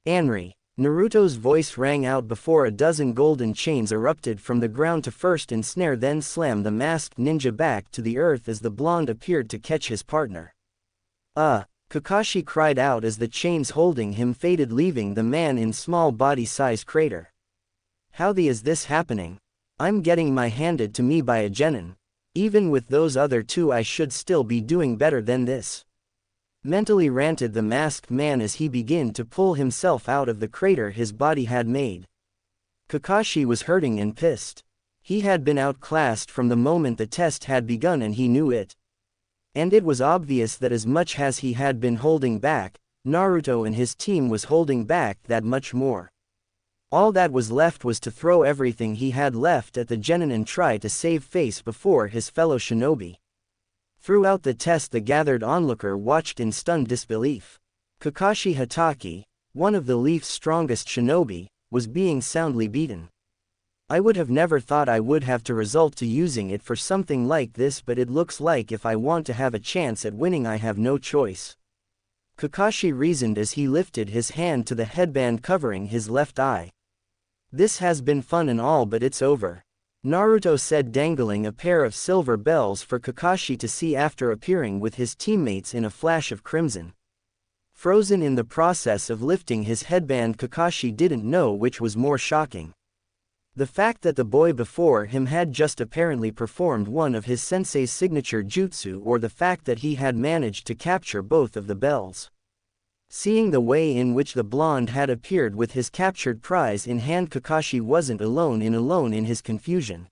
"Anri!" Naruto's voice rang out before a dozen golden chains erupted from the ground to first ensnare then slam the masked ninja back to the earth as the blonde appeared to catch his partner. Kakashi cried out as the chains holding him faded, leaving the man in small body-size crater. "How the is this happening? I'm getting my handed to me by a genin. Even with those other two, I should still be doing better than this," mentally ranted the masked man as he began to pull himself out of the crater his body had made. Kakashi was hurting and pissed. He had been outclassed from the moment the test had begun and he knew it. And it was obvious that as much as he had been holding back, Naruto and his team was holding back that much more. All that was left was to throw everything he had left at the genin and try to save face before his fellow shinobi. Throughout the test, the gathered onlooker watched in stunned disbelief. Kakashi Hatake, one of the Leaf's strongest shinobi, was being soundly beaten. "I would have never thought I would have to resort to using it for something like this, but it looks like if I want to have a chance at winning, I have no choice," Kakashi reasoned as he lifted his hand to the headband covering his left eye. "This has been fun and all, but it's over," Naruto said, dangling a pair of silver bells for Kakashi to see after appearing with his teammates in a flash of crimson. Frozen in the process of lifting his headband, Kakashi didn't know which was more shocking. The fact that the boy before him had just apparently performed one of his sensei's signature jutsu, or the fact that he had managed to capture both of the bells. Seeing the way in which the blonde had appeared with his captured prize in hand, Kakashi wasn't alone in his confusion.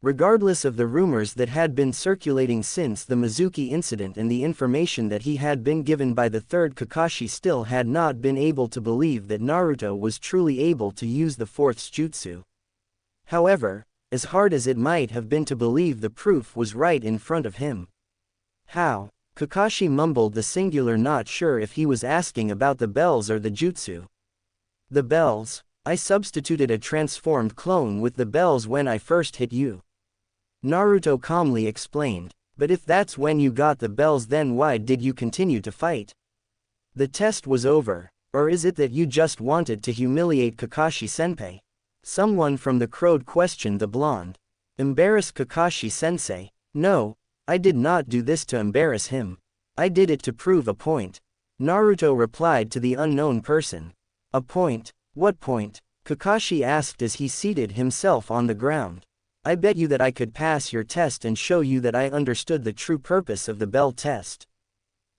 Regardless of the rumors that had been circulating since the Mizuki incident and the information that he had been given by the third, Kakashi still had not been able to believe that Naruto was truly able to use the fourth jutsu. However, as hard as it might have been to believe, the proof was right in front of him. "How?" Kakashi mumbled the singular, not sure if he was asking about the bells or the jutsu. "The bells? I substituted a transformed clone with the bells when I first hit you," Naruto calmly explained. "But if that's when you got the bells, then why did you continue to fight? The test was over, or is it that you just wanted to humiliate Kakashi-senpai?" Someone from the crowd questioned the blonde. "Embarrass Kakashi-sensei? No, I did not do this to embarrass him. I did it to prove a point," Naruto replied to the unknown person. "A point? What point?" Kakashi asked as he seated himself on the ground. "I bet you that I could pass your test and show you that I understood the true purpose of the bell test.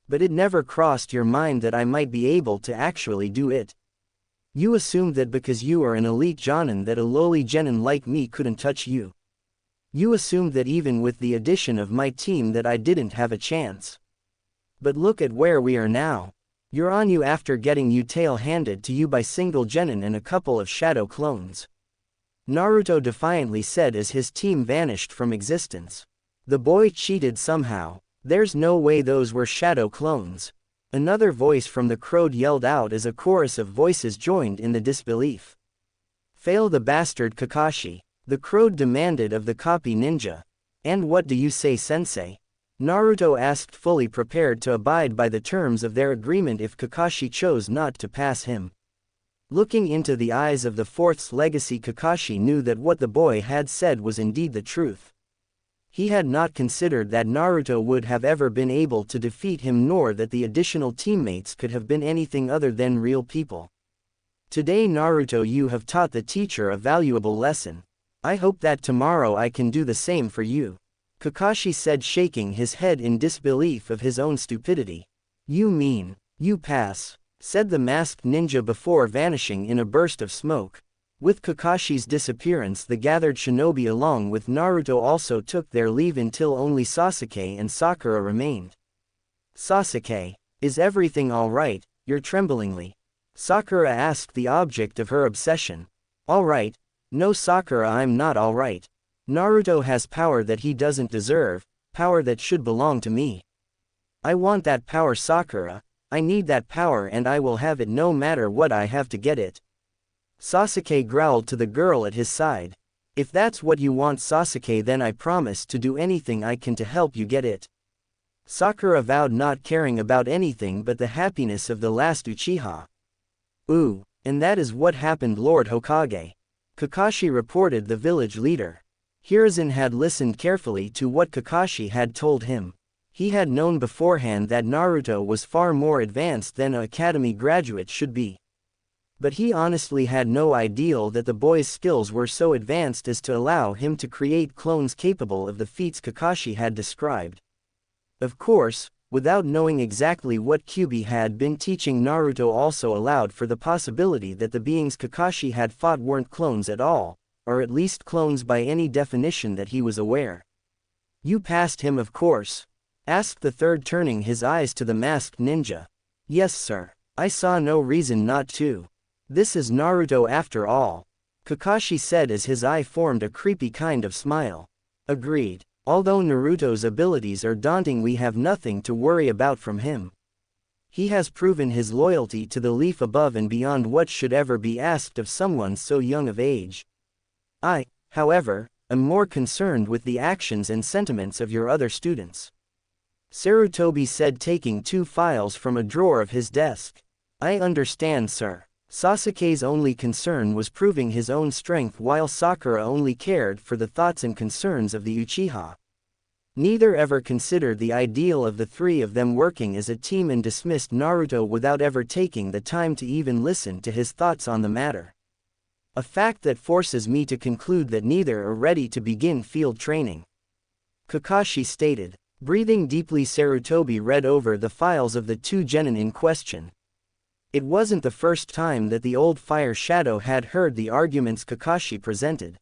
But it never crossed your mind that I might be able to actually do it. You assumed that because you are an elite jonin that a lowly genin like me couldn't touch you. You assumed that even with the addition of my team that I didn't have a chance. But look at where we are now. You're on you after getting you tail handed to you by single genin and a couple of shadow clones," Naruto defiantly said as his team vanished from existence. "The boy cheated somehow. There's no way those were shadow clones. Another voice from the crowd yelled out as a chorus of voices joined in the disbelief. Fail the bastard Kakashi, the crowd demanded of the copy ninja. And what do you say, sensei? Naruto asked, fully prepared to abide by the terms of their agreement if Kakashi chose not to pass him. Looking into the eyes of the fourth's legacy, Kakashi knew that what the boy had said was indeed the truth. He had not considered that Naruto would have ever been able to defeat him, nor that the additional teammates could have been anything other than real people. Today, Naruto, you have taught the teacher a valuable lesson. I hope that tomorrow I can do the same for you. Kakashi said, shaking his head in disbelief of his own stupidity. You mean, you pass, said the masked ninja before vanishing in a burst of smoke. With Kakashi's disappearance, the gathered shinobi along with Naruto also took their leave until only Sasuke and Sakura remained. Sasuke, is everything all right? You're tremblingly. Sakura asked the object of her obsession. All right. No, Sakura, I'm not all right. Naruto has power that he doesn't deserve, power that should belong to me. I want that power, Sakura. I need that power and I will have it no matter what I have to get it. Sasuke growled to the girl at his side. If that's what you want, Sasuke, then I promise to do anything I can to help you get it. Sakura vowed, not caring about anything but the happiness of the last Uchiha. Ooh, and that is what happened, Lord Hokage. Kakashi reported the village leader. Hiruzen had listened carefully to what Kakashi had told him. He had known beforehand that Naruto was far more advanced than an academy graduate should be. But he honestly had no idea that the boy's skills were so advanced as to allow him to create clones capable of the feats Kakashi had described. Of course, without knowing exactly what Kyuubi had been teaching, Naruto also allowed for the possibility that the beings Kakashi had fought weren't clones at all, or at least clones by any definition that he was aware. You passed him, of course? Asked the third, turning his eyes to the masked ninja. Yes, sir. I saw no reason not to. This is Naruto after all, Kakashi said as his eye formed a creepy kind of smile. Agreed. Although Naruto's abilities are daunting, we have nothing to worry about from him. He has proven his loyalty to the leaf above and beyond what should ever be asked of someone so young of age. I, however, am more concerned with the actions and sentiments of your other students. Sarutobi said, taking 2 files from a drawer of his desk. I understand, sir. Sasuke's only concern was proving his own strength, while Sakura only cared for the thoughts and concerns of the Uchiha. Neither ever considered the ideal of the 3 of them working as a team and dismissed Naruto without ever taking the time to even listen to his thoughts on the matter. A fact that forces me to conclude that neither are ready to begin field training, Kakashi stated. Breathing deeply, Sarutobi read over the files of the 2 genin in question. It wasn't the first time that the old Fire Shadow had heard the arguments Kakashi presented.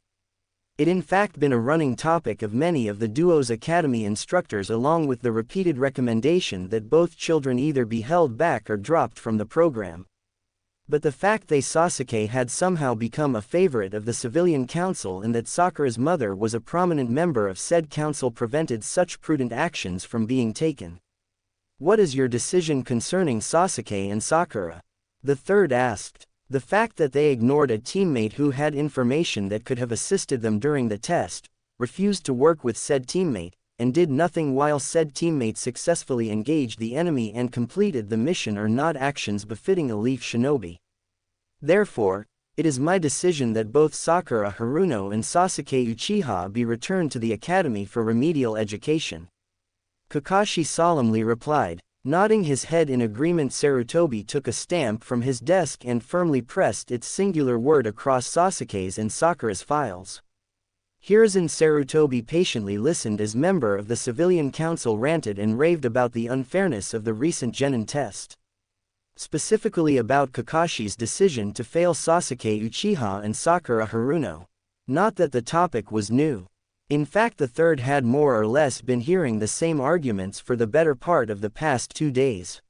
It in fact been a running topic of many of the duo's academy instructors, along with the repeated recommendation that both children either be held back or dropped from the program. But the fact that Sasuke had somehow become a favorite of the civilian council and that Sakura's mother was a prominent member of said council prevented such prudent actions from being taken. What is your decision concerning Sasuke and Sakura? The third asked. The fact that they ignored a teammate who had information that could have assisted them during the test, refused to work with said teammate, and did nothing while said teammate successfully engaged the enemy and completed the mission are not actions befitting a Leaf Shinobi. Therefore, it is my decision that both Sakura Haruno and Sasuke Uchiha be returned to the academy for remedial education. Kakashi solemnly replied. Nodding his head in agreement, Sarutobi took a stamp from his desk and firmly pressed its singular word across Sasuke's and Sakura's files. Hiruzen Sarutobi patiently listened as member of the civilian council ranted and raved about the unfairness of the recent genin test. Specifically about Kakashi's decision to fail Sasuke Uchiha and Sakura Haruno. Not that the topic was new. In fact, the third had more or less been hearing the same arguments for the better part of the past 2 days.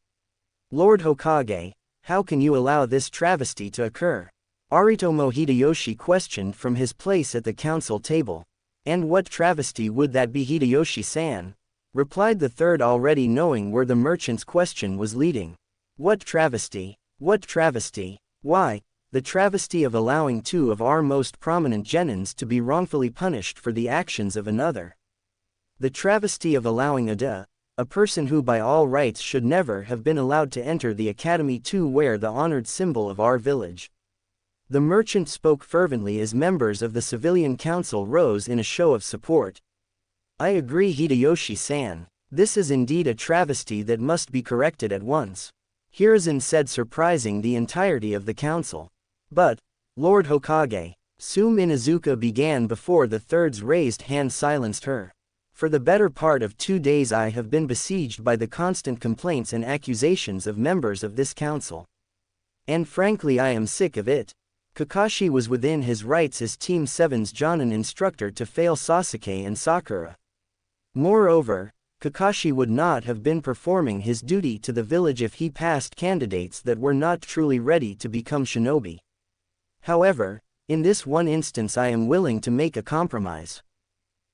Lord Hokage, how can you allow this travesty to occur? Aritomo Hideyoshi questioned from his place at the council table. And what travesty would that be, Hideyoshi-san? replied the third, already knowing where the merchant's question was leading. What travesty! What travesty! Why, the travesty of allowing two of our most prominent genins to be wrongfully punished for the actions of another. The travesty of allowing a person who by all rights should never have been allowed to enter the academy to wear the honored symbol of our village. The merchant spoke fervently as members of the civilian council rose in a show of support. I agree, Hideyoshi-san. This is indeed a travesty that must be corrected at once. Hiruzen said, surprising the entirety of the council. But, Lord Hokage, Sume Inuzuka began before the third's raised hand silenced her. For the better part of 2 days I have been besieged by the constant complaints and accusations of members of this council. And frankly I am sick of it. Kakashi was within his rights as Team 7's Jonin instructor to fail Sasuke and Sakura. Moreover, Kakashi would not have been performing his duty to the village if he passed candidates that were not truly ready to become shinobi. However, in this one instance I am willing to make a compromise.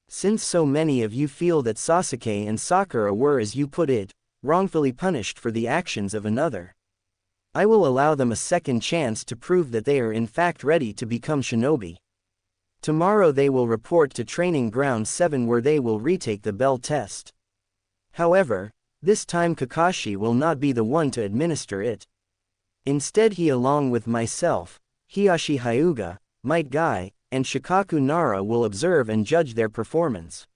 Since so many of you feel that Sasuke and Sakura were, as you put it, wrongfully punished for the actions of another, I will allow them a second chance to prove that they are in fact ready to become shinobi. Tomorrow they will report to Training Ground 7 where they will retake the bell test. However, this time Kakashi will not be the one to administer it. Instead he, along with myself, Hiyashi Hyuga, Might Guy, and Shikaku Nara, will observe and judge their performance.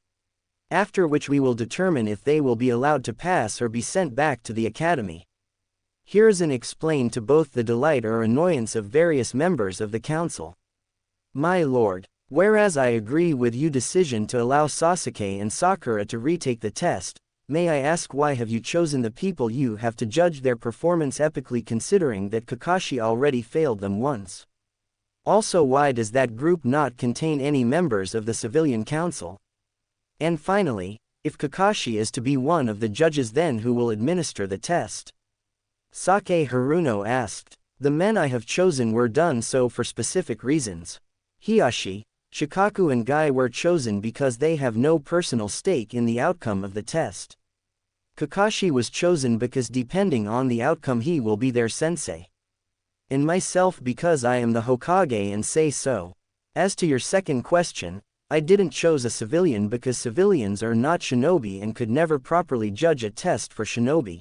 After which we will determine if they will be allowed to pass or be sent back to the academy. Hiruzen explained to both the delight or annoyance of various members of the council. My lord, whereas I agree with your decision to allow Sasuke and Sakura to retake the test, may I ask why have you chosen the people you have to judge their performance epically, considering that Kakashi already failed them once? Also, why does that group not contain any members of the civilian council? And finally, if Kakashi is to be one of the judges, then who will administer the test? Sake Haruno asked. The men I have chosen were done so for specific reasons. Hiyashi, Shikaku and Guy were chosen because they have no personal stake in the outcome of the test. Kakashi was chosen because depending on the outcome he will be their sensei. And myself because I am the Hokage and say so. As to your second question, I didn't choose a civilian because civilians are not shinobi and could never properly judge a test for shinobi.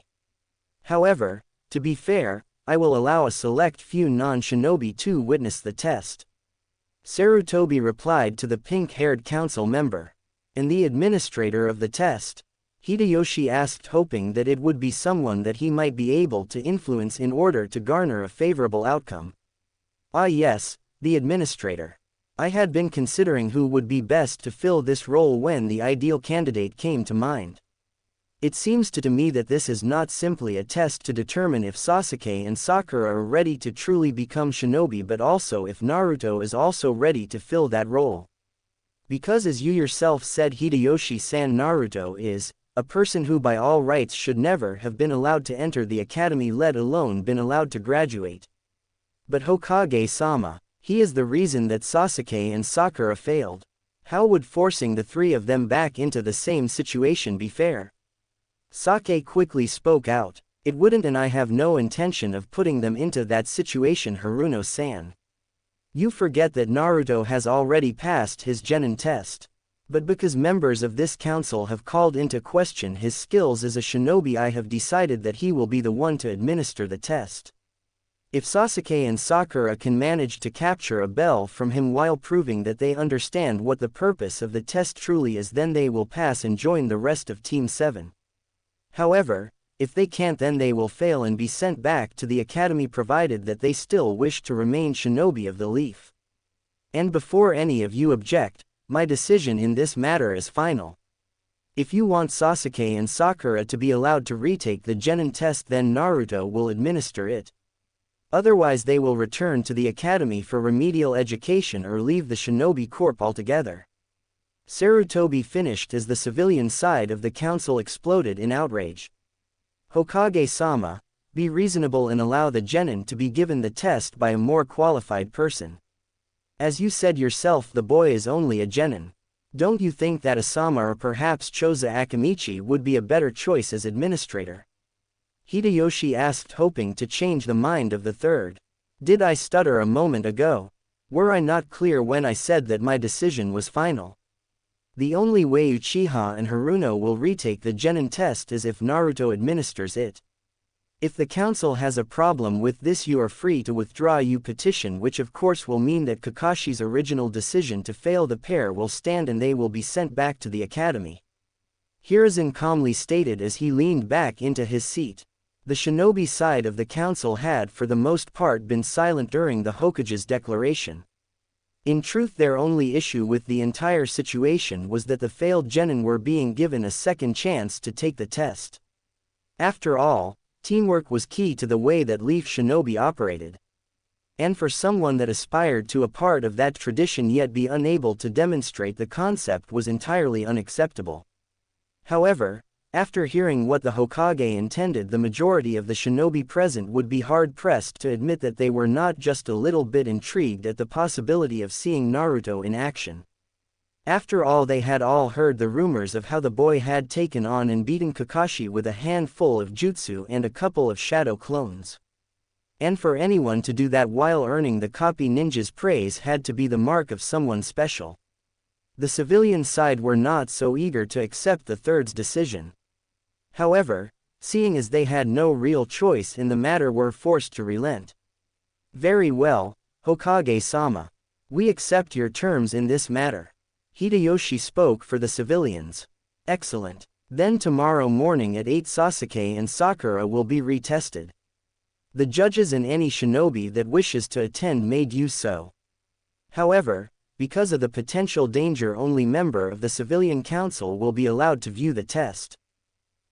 However, to be fair, I will allow a select few non-shinobi to witness the test. Sarutobi replied to the pink-haired council member. And the administrator of the test? Hideyoshi asked, hoping that it would be someone that he might be able to influence in order to garner a favorable outcome. Ah yes, the administrator. I had been considering who would be best to fill this role when the ideal candidate came to mind. It seems to me that this is not simply a test to determine if Sasuke and Sakura are ready to truly become shinobi, but also if Naruto is also ready to fill that role. Because as you yourself said, Hideyoshi-san, Naruto is a person who by all rights should never have been allowed to enter the academy, let alone been allowed to graduate. But Hokage-sama, he is the reason that Sasuke and Sakura failed. How would forcing the three of them back into the same situation be fair? Sake quickly spoke out. It wouldn't, and I have no intention of putting them into that situation, Haruno-san. You forget that Naruto has already passed his Genin test. But because members of this council have called into question his skills as a shinobi, I have decided that he will be the one to administer the test. If Sasuke and Sakura can manage to capture a bell from him while proving that they understand what the purpose of the test truly is, then they will pass and join the rest of Team 7. However, if they can't, then they will fail and be sent back to the academy, provided that they still wish to remain shinobi of the leaf. And before any of you object, my decision in this matter is final. If you want Sasuke and Sakura to be allowed to retake the Genin test, then Naruto will administer it. Otherwise they will return to the academy for remedial education or leave the shinobi corps altogether. Sarutobi finished as the civilian side of the council exploded in outrage. Hokage-sama, be reasonable and allow the Genin to be given the test by a more qualified person. As you said yourself, the boy is only a Genin. Don't you think that Asama or perhaps Choza Akamichi would be a better choice as administrator? Hideyoshi asked, hoping to change the mind of the third. Did I stutter a moment ago? Were I not clear when I said that my decision was final? The only way Uchiha and Haruno will retake the Genin test is if Naruto administers it. If the council has a problem with this, you are free to withdraw your petition, which of course will mean that Kakashi's original decision to fail the pair will stand and they will be sent back to the academy. Hiruzen calmly stated as he leaned back into his seat. The shinobi side of the council had for the most part been silent during the Hokage's declaration. In truth, their only issue with the entire situation was that the failed genin were being given a second chance to take the test. After all, teamwork was key to the way that Leaf Shinobi operated. And for someone that aspired to a part of that tradition yet be unable to demonstrate the concept was entirely unacceptable. However, after hearing what the Hokage intended, the majority of the shinobi present would be hard-pressed to admit that they were not just a little bit intrigued at the possibility of seeing Naruto in action. After all, they had all heard the rumors of how the boy had taken on and beaten Kakashi with a handful of jutsu and a couple of shadow clones. And for anyone to do that while earning the copy ninja's praise had to be the mark of someone special. The civilian side were not so eager to accept the third's decision. However, seeing as they had no real choice in the matter, were forced to relent. Very well, Hokage-sama. We accept your terms in this matter. Hideyoshi spoke for the civilians. Excellent. Then tomorrow morning at 8 Sasuke and Sakura will be retested. The judges and any shinobi that wishes to attend may do so. However, because of the potential danger, only member of the civilian council will be allowed to view the test.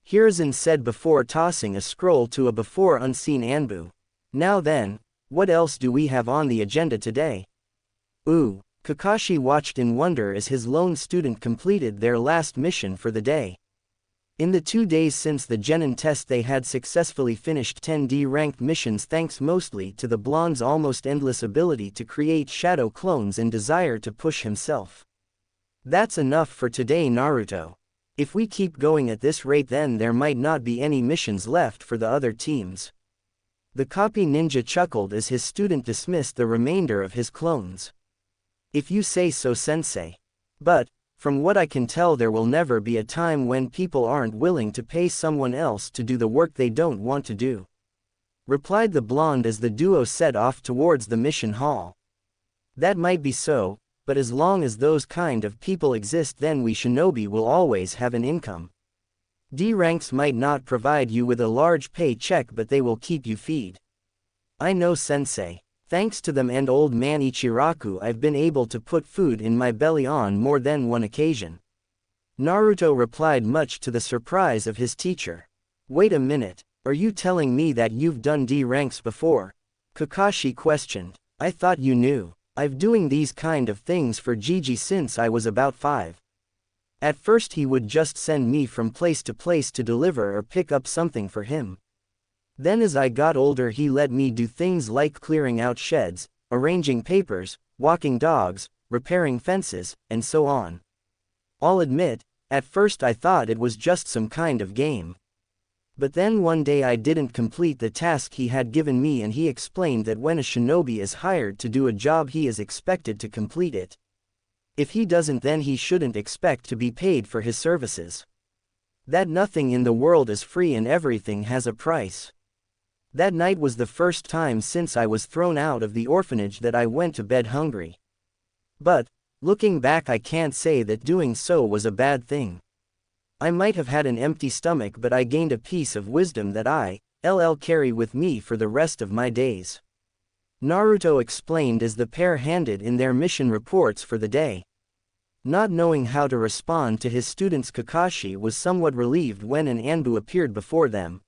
Hiruzen said before tossing a scroll to a before unseen Anbu. Now then, what else do we have on the agenda today? Kakashi watched in wonder as his lone student completed their last mission for the day. In the 2 days since the Genin test, they had successfully finished 10 D-ranked missions thanks mostly to the blonde's almost endless ability to create shadow clones and desire to push himself. That's enough for today, Naruto. If we keep going at this rate, then there might not be any missions left for the other teams. The copy ninja chuckled as his student dismissed the remainder of his clones. If you say so, sensei. But, from what I can tell, there will never be a time when people aren't willing to pay someone else to do the work they don't want to do. Replied the blonde as the duo set off towards the mission hall. That might be so, but as long as those kind of people exist, then we shinobi will always have an income. D ranks might not provide you with a large paycheck, but they will keep you fed. I know, sensei. Thanks to them and old man Ichiraku, I've been able to put food in my belly on more than one occasion. Naruto replied, much to the surprise of his teacher. Wait a minute, are you telling me that you've done D ranks before? Kakashi questioned. I thought you knew. I've doing these kind of things for Gigi since I was about 5. At first he would just send me from place to place to deliver or pick up something for him. Then as I got older, he let me do things like clearing out sheds, arranging papers, walking dogs, repairing fences, and so on. I'll admit, at first I thought it was just some kind of game. But then one day I didn't complete the task he had given me, and he explained that when a shinobi is hired to do a job, he is expected to complete it. If he doesn't, then he shouldn't expect to be paid for his services. That nothing in the world is free and everything has a price. That night was the first time since I was thrown out of the orphanage that I went to bed hungry. But, looking back, I can't say that doing so was a bad thing. I might have had an empty stomach, but I gained a piece of wisdom that I'll carry with me for the rest of my days. Naruto explained as the pair handed in their mission reports for the day. Not knowing how to respond to his students, Kakashi was somewhat relieved when an Anbu appeared before them.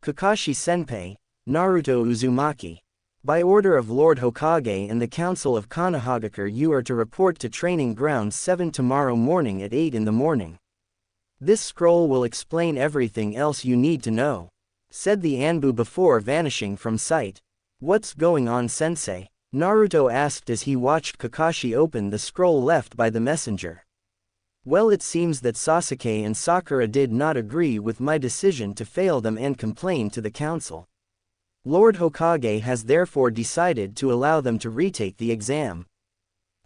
Kakashi-senpai, Naruto Uzumaki. By order of Lord Hokage and the Council of Konohagakure, you are to report to Training Ground 7 tomorrow morning at 8 in the morning. This scroll will explain everything else you need to know, said the Anbu before vanishing from sight. What's going on, sensei? Naruto asked as he watched Kakashi open the scroll left by the messenger. Well, it seems that Sasuke and Sakura did not agree with my decision to fail them and complain to the council. Lord Hokage has therefore decided to allow them to retake the exam.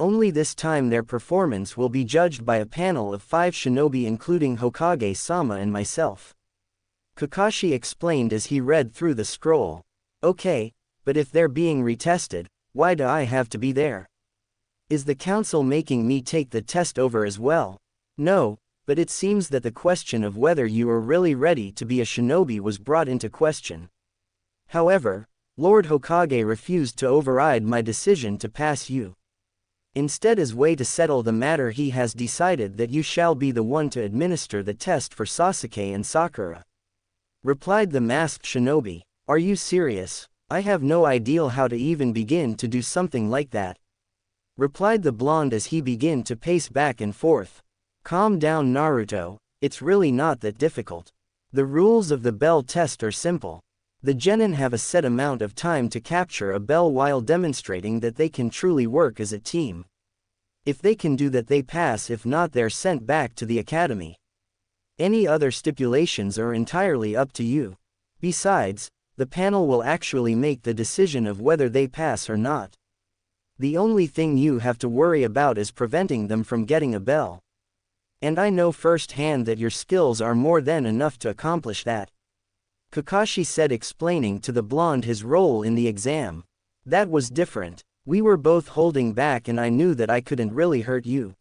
Only this time their performance will be judged by a panel of 5 shinobi including Hokage-sama and myself. Kakashi explained as he read through the scroll. Okay, but if they're being retested, why do I have to be there? Is the council making me take the test over as well? No, but it seems that the question of whether you are really ready to be a shinobi was brought into question. However, Lord Hokage refused to override my decision to pass you. Instead, as way to settle the matter, he has decided that you shall be the one to administer the test for Sasuke and Sakura. Replied the masked shinobi. Are you serious? I have no idea how to even begin to do something like that. Replied the blonde as he began to pace back and forth. Calm down, Naruto, it's really not that difficult. The rules of the bell test are simple. The genin have a set amount of time to capture a bell while demonstrating that they can truly work as a team. If they can do that, they pass. If not, they're sent back to the academy. Any other stipulations are entirely up to you. Besides, the panel will actually make the decision of whether they pass or not. The only thing you have to worry about is preventing them from getting a bell. And I know firsthand that your skills are more than enough to accomplish that. Kakashi said, explaining to the blonde his role in the exam. That was different. We were both holding back and I knew that I couldn't really hurt you.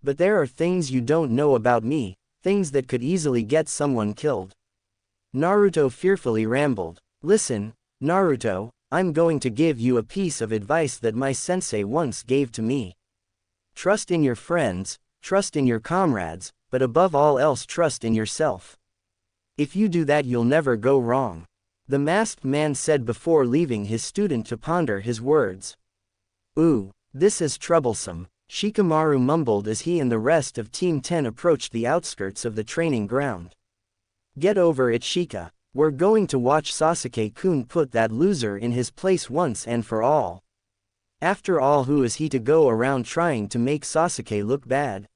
But there are things you don't know about me, things that could easily get someone killed. Naruto fearfully rambled. Listen, Naruto, I'm going to give you a piece of advice that my sensei once gave to me. Trust in your friends, trust in your comrades, but above all else trust in yourself. If you do that, you'll never go wrong. The masked man said before leaving his student to ponder his words. Ooh, this is troublesome, Shikamaru mumbled as he and the rest of Team 10 approached the outskirts of the training ground. Get over it, Shika. We're going to watch Sasuke-kun put that loser in his place once and for all. After all, who is he to go around trying to make Sasuke look bad?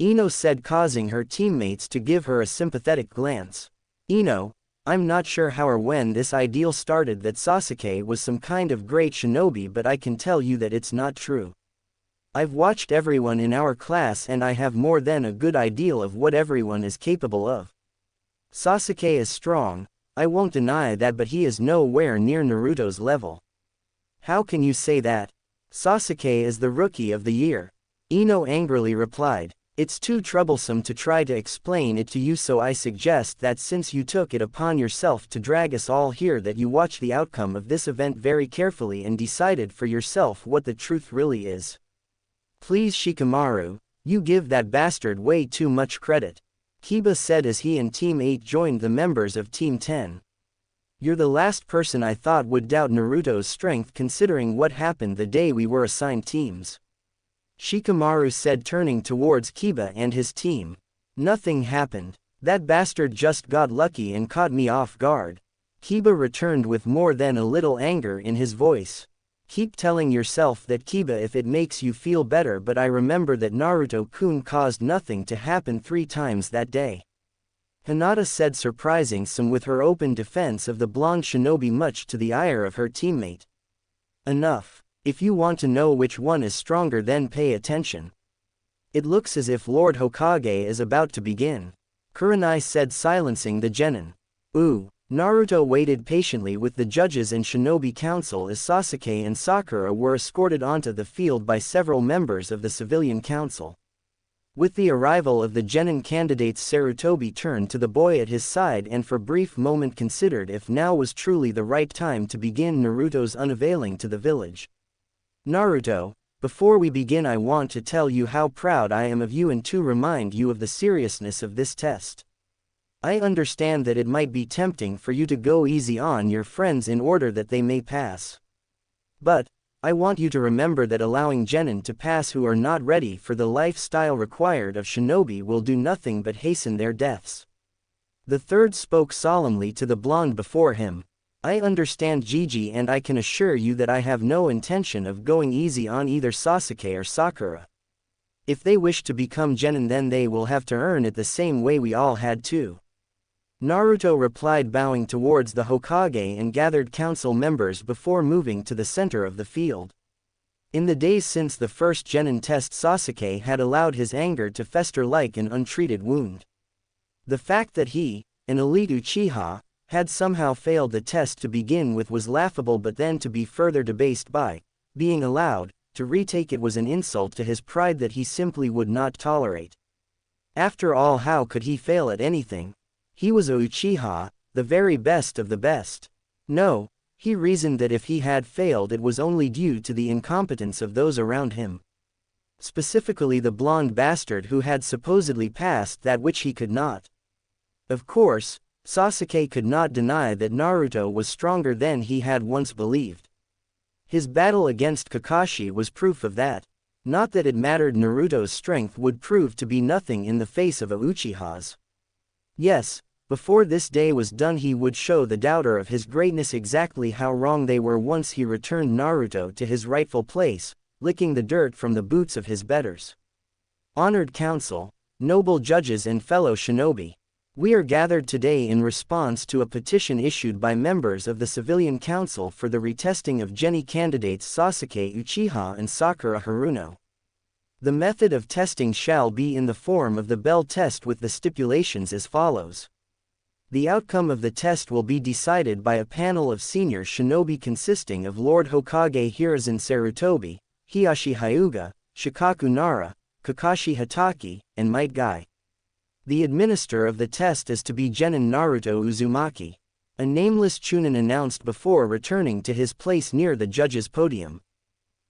Ino said, causing her teammates to give her a sympathetic glance. Ino, I'm not sure how or when this ideal started that Sasuke was some kind of great shinobi, but I can tell you that it's not true. I've watched everyone in our class and I have more than a good idea of what everyone is capable of. Sasuke is strong, I won't deny that, but he is nowhere near Naruto's level. How can you say that? Sasuke is the rookie of the year. Ino angrily replied. It's too troublesome to try to explain it to you, so I suggest that since you took it upon yourself to drag us all here, that you watch the outcome of this event very carefully and decided for yourself what the truth really is. Please, Shikamaru, you give that bastard way too much credit. Kiba said as he and Team 8 joined the members of Team 10. You're the last person I thought would doubt Naruto's strength, considering what happened the day we were assigned teams. Shikamaru said, turning towards Kiba and his team. Nothing happened. That bastard just got lucky and caught me off guard. Kiba returned with more than a little anger in his voice. Keep telling yourself that, Kiba, if it makes you feel better, but I remember that Naruto-kun caused nothing to happen 3 times that day. Hinata said, surprising some with her open defense of the blonde shinobi, much to the ire of her teammate. Enough. If you want to know which one is stronger, then pay attention. It looks as if Lord Hokage is about to begin. Kurenai said, silencing the genin. Ooh. Naruto waited patiently with the judges and shinobi council as Sasuke and Sakura were escorted onto the field by several members of the civilian council. With the arrival of the genin candidates, Sarutobi turned to the boy at his side and for a brief moment considered if now was truly the right time to begin Naruto's unveiling to the village. Naruto, before we begin, I want to tell you how proud I am of you and to remind you of the seriousness of this test. I understand that it might be tempting for you to go easy on your friends in order that they may pass. But, I want you to remember that allowing genin to pass who are not ready for the lifestyle required of shinobi will do nothing but hasten their deaths. The third spoke solemnly to the blonde before him. I understand, Gigi, and I can assure you that I have no intention of going easy on either Sasuke or Sakura. If they wish to become genin, then they will have to earn it the same way we all had to. Naruto replied, bowing towards the Hokage and gathered council members before moving to the center of the field. In the days since the first genin test, Sasuke had allowed his anger to fester like an untreated wound. The fact that he, an elite Uchiha, had somehow failed the test to begin with was laughable, but then to be further debased by being allowed to retake it was an insult to his pride that he simply would not tolerate. After all, how could he fail at anything? He was a Uchiha, the very best of the best. No, he reasoned that if he had failed it was only due to the incompetence of those around him. Specifically the blonde bastard who had supposedly passed that which he could not. Of course, Sasuke could not deny that Naruto was stronger than he had once believed. His battle against Kakashi was proof of that. Not that it mattered, Naruto's strength would prove to be nothing in the face of a Uchiha's. Yes, before this day was done he would show the doubter of his greatness exactly how wrong they were once he returned Naruto to his rightful place, licking the dirt from the boots of his betters. Honored council, noble judges and fellow shinobi. We are gathered today in response to a petition issued by members of the Civilian Council for the retesting of Genin candidates Sasuke Uchiha and Sakura Haruno. The method of testing shall be in the form of the bell test with the stipulations as follows. The outcome of the test will be decided by a panel of senior shinobi consisting of Lord Hokage Hiruzen Sarutobi, Hiyashi Hyuga, Shikaku Nara, Kakashi Hatake, and Might Guy. The administrator of the test is to be Genin Naruto Uzumaki. A nameless Chunin announced before returning to his place near the judge's podium.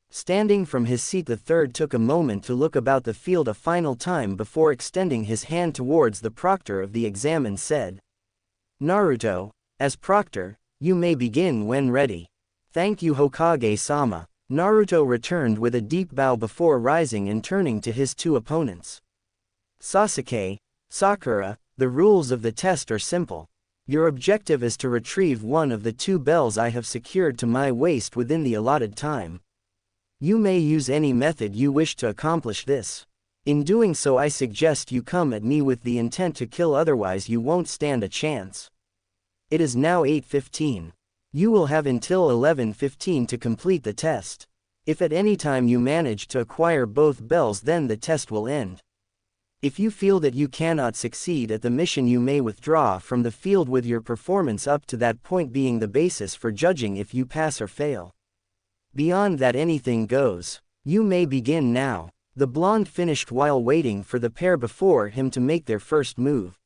Standing from his seat, the third took a moment to look about the field a final time before extending his hand towards the proctor of the exam and said, "Naruto, as proctor, you may begin when ready." "Thank you, Hokage-sama." Naruto returned with a deep bow before rising and turning to his two opponents. "Sasuke, Sakura, the rules of the test are simple. Your objective is to retrieve one of the two bells I have secured to my waist within the allotted time. You may use any method you wish to accomplish this. In doing so, I suggest you come at me with the intent to kill, otherwise you won't stand a chance. It is now 8:15. You will have until 11:15 to complete the test. If at any time you manage to acquire both bells, then the test will end. If you feel that you cannot succeed at the mission, you may withdraw from the field, with your performance up to that point being the basis for judging if you pass or fail. Beyond that, anything goes. You may begin now." The blonde finished while waiting for the pair before him to make their first move.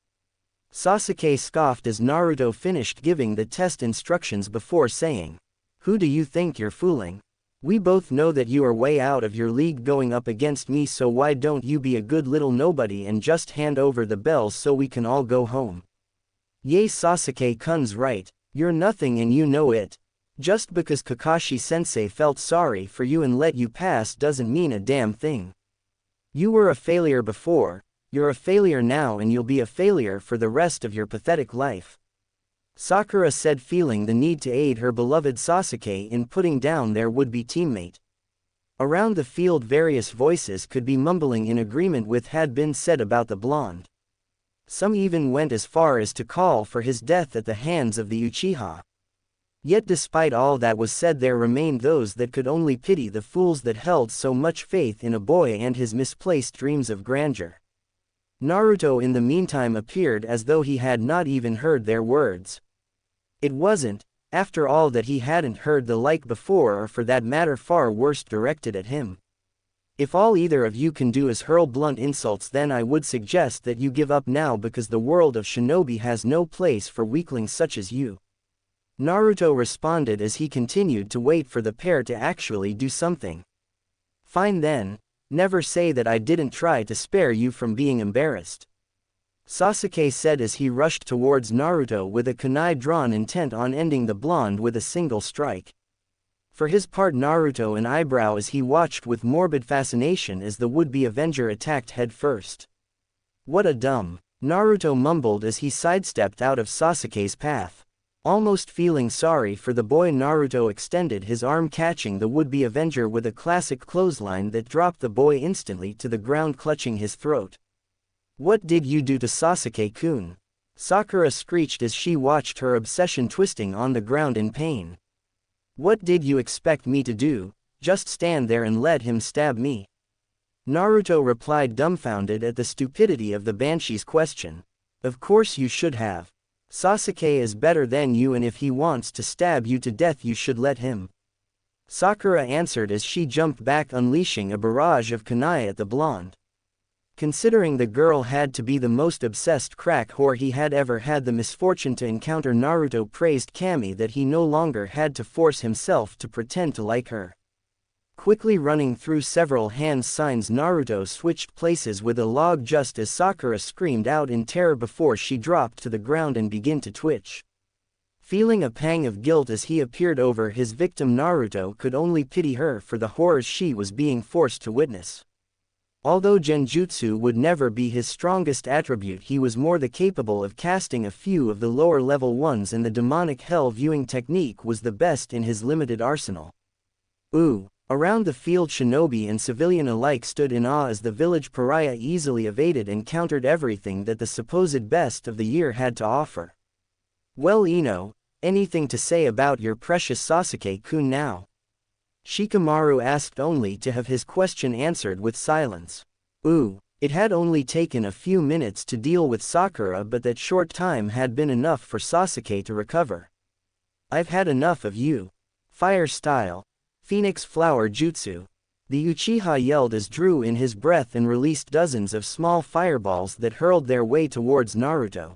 Sasuke scoffed as Naruto finished giving the test instructions before saying, "Who do you think you're fooling? We both know that you are way out of your league going up against me, so why don't you be a good little nobody and just hand over the bells so we can all go home?" "Yay, Sasuke-kun's right. You're nothing and you know it. Just because Kakashi-sensei felt sorry for you and let you pass doesn't mean a damn thing. You were a failure before, you're a failure now, and you'll be a failure for the rest of your pathetic life." Sakura said, feeling the need to aid her beloved Sasuke in putting down their would-be teammate. Around the field various voices could be mumbling in agreement with had been said about the blonde. Some even went as far as to call for his death at the hands of the Uchiha. Yet despite all that was said, there remained those that could only pity the fools that held so much faith in a boy and his misplaced dreams of grandeur. Naruto in the meantime appeared as though he had not even heard their words. It wasn't, after all, that he hadn't heard the like before, or for that matter far worse directed at him. "If all either of you can do is hurl blunt insults, then I would suggest that you give up now, because the world of shinobi has no place for weaklings such as you." Naruto responded as he continued to wait for the pair to actually do something. "Fine then, never say that I didn't try to spare you from being embarrassed," Sasuke said as he rushed towards Naruto with a kunai drawn, intent on ending the blonde with a single strike. For his part, Naruto an eyebrow as he watched with morbid fascination as the would-be avenger attacked head first. "What a dumb," Naruto mumbled as he sidestepped out of Sasuke's path. Almost feeling sorry for the boy, Naruto extended his arm, catching the would-be avenger with a classic clothesline that dropped the boy instantly to the ground, clutching his throat. "What did you do to Sasuke-kun?" Sakura screeched as she watched her obsession twisting on the ground in pain. "What did you expect me to do? Just stand there and let him stab me?" Naruto replied, dumbfounded at the stupidity of the Banshee's question. "Of course you should have. Sasuke is better than you, and if he wants to stab you to death you should let him," Sakura answered as she jumped back, unleashing a barrage of kunai at the blonde. Considering the girl had to be the most obsessed crack whore he had ever had the misfortune to encounter, Naruto praised Kami that he no longer had to force himself to pretend to like her. Quickly running through several hand signs, Naruto switched places with a log just as Sakura screamed out in terror before she dropped to the ground and began to twitch. Feeling a pang of guilt as he appeared over his victim, Naruto could only pity her for the horrors she was being forced to witness. Although genjutsu would never be his strongest attribute, he was more than capable of casting a few of the lower level ones, and the demonic hell viewing technique was the best in his limited arsenal. Ooh! Around the field, shinobi and civilian alike stood in awe as the village pariah easily evaded and countered everything that the supposed best of the year had to offer. "Well, Ino, anything to say about your precious Sasuke-kun now?" Shikamaru asked, only to have his question answered with silence. Ooh, it had only taken a few minutes to deal with Sakura, but that short time had been enough for Sasuke to recover. "I've had enough of you. Fire style. Phoenix flower jutsu." The Uchiha yelled as drew in his breath and released dozens of small fireballs that hurled their way towards Naruto.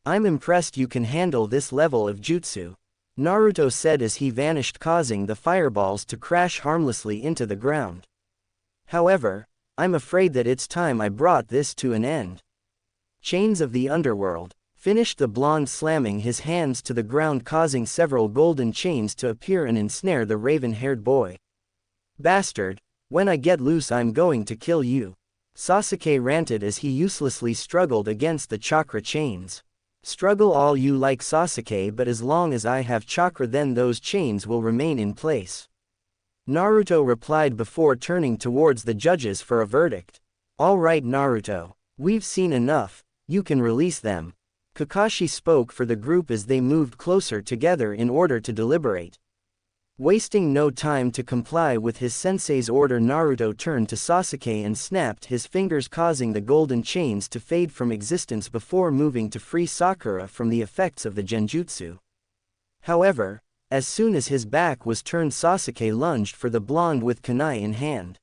"I'm impressed you can handle this level of jutsu," Naruto said as he vanished, causing the fireballs to crash harmlessly into the ground. "However, I'm afraid that it's time I brought this to an end." "Chains of the underworld," finished the blonde, slamming his hands to the ground, causing several golden chains to appear and ensnare the raven-haired boy. "Bastard, when I get loose I'm going to kill you," Sasuke ranted as he uselessly struggled against the chakra chains. "Struggle all you like, Sasuke, but as long as I have chakra then those chains will remain in place," Naruto replied before turning towards the judges for a verdict. "All right, Naruto, we've seen enough, you can release them." Kakashi spoke for the group as they moved closer together in order to deliberate. Wasting no time to comply with his sensei's order, Naruto turned to Sasuke and snapped his fingers, causing the golden chains to fade from existence before moving to free Sakura from the effects of the genjutsu. However, as soon as his back was turned, Sasuke lunged for the blonde with kunai in hand.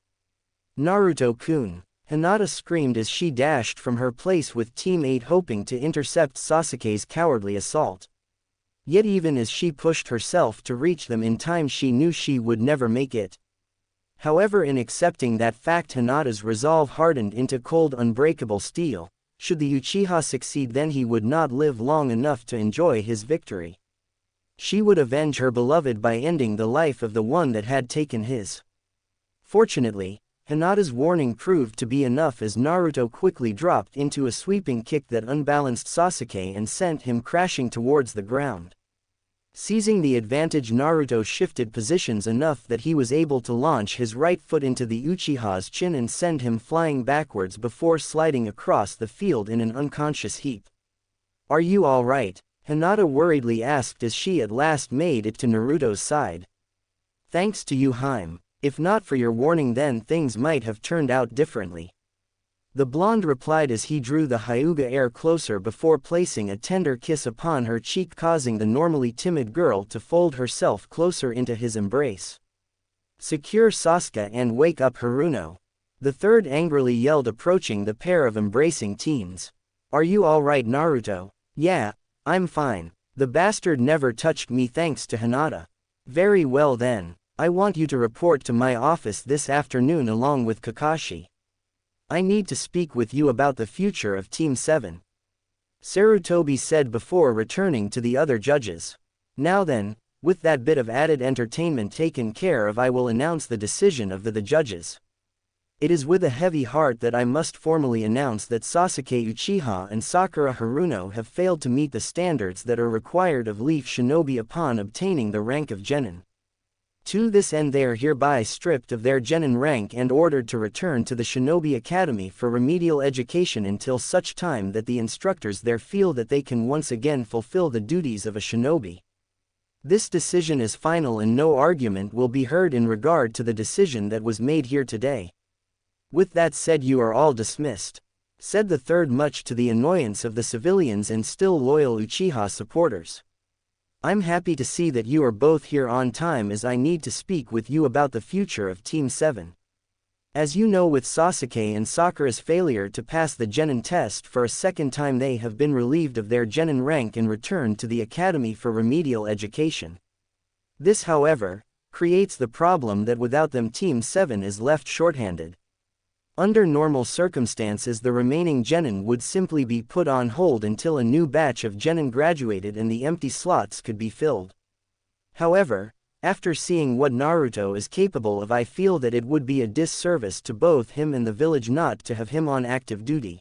"Naruto-kun!" Hinata screamed as she dashed from her place with Team 8, hoping to intercept Sasuke's cowardly assault. Yet even as she pushed herself to reach them in time, she knew she would never make it. However, in accepting that fact, Hinata's resolve hardened into cold, unbreakable steel. Should the Uchiha succeed, then he would not live long enough to enjoy his victory. She would avenge her beloved by ending the life of the one that had taken his. Fortunately, Hinata's warning proved to be enough as Naruto quickly dropped into a sweeping kick that unbalanced Sasuke and sent him crashing towards the ground. Seizing the advantage, Naruto shifted positions enough that he was able to launch his right foot into the Uchiha's chin and send him flying backwards before sliding across the field in an unconscious heap. "Are you all right?" Hinata worriedly asked as she at last made it to Naruto's side. "Thanks to you, Haim. If not for your warning then things might have turned out differently," the blonde replied as he drew the Hyuga heir closer before placing a tender kiss upon her cheek, causing the normally timid girl to fold herself closer into his embrace. "Secure Sasuke and wake up Haruno," the third angrily yelled, approaching the pair of embracing teens. "Are you all right, Naruto?" "Yeah, I'm fine. The bastard never touched me thanks to Hinata." "Very well then. I want you to report to my office this afternoon along with Kakashi. I need to speak with you about the future of Team 7. Sarutobi said before returning to the other judges. "Now then, with that bit of added entertainment taken care of, I will announce the decision of the judges. It is with a heavy heart that I must formally announce that Sasuke Uchiha and Sakura Haruno have failed to meet the standards that are required of Leaf Shinobi upon obtaining the rank of Genin. To this end they are hereby stripped of their Genin rank and ordered to return to the Shinobi Academy for remedial education until such time that the instructors there feel that they can once again fulfill the duties of a shinobi. This decision is final and no argument will be heard in regard to the decision that was made here today. With that said, you are all dismissed, said the third, much to the annoyance of the civilians and still loyal Uchiha supporters. I'm happy to see that you are both here on time, as I need to speak with you about the future of Team 7. As you know, with Sasuke and Sakura's failure to pass the Genin test for a second time, they have been relieved of their Genin rank and returned to the academy for remedial education. This, however, creates the problem that without them Team 7 is left shorthanded. Under normal circumstances, the remaining Genin would simply be put on hold until a new batch of Genin graduated and the empty slots could be filled. However, after seeing what Naruto is capable of, I feel that it would be a disservice to both him and the village not to have him on active duty.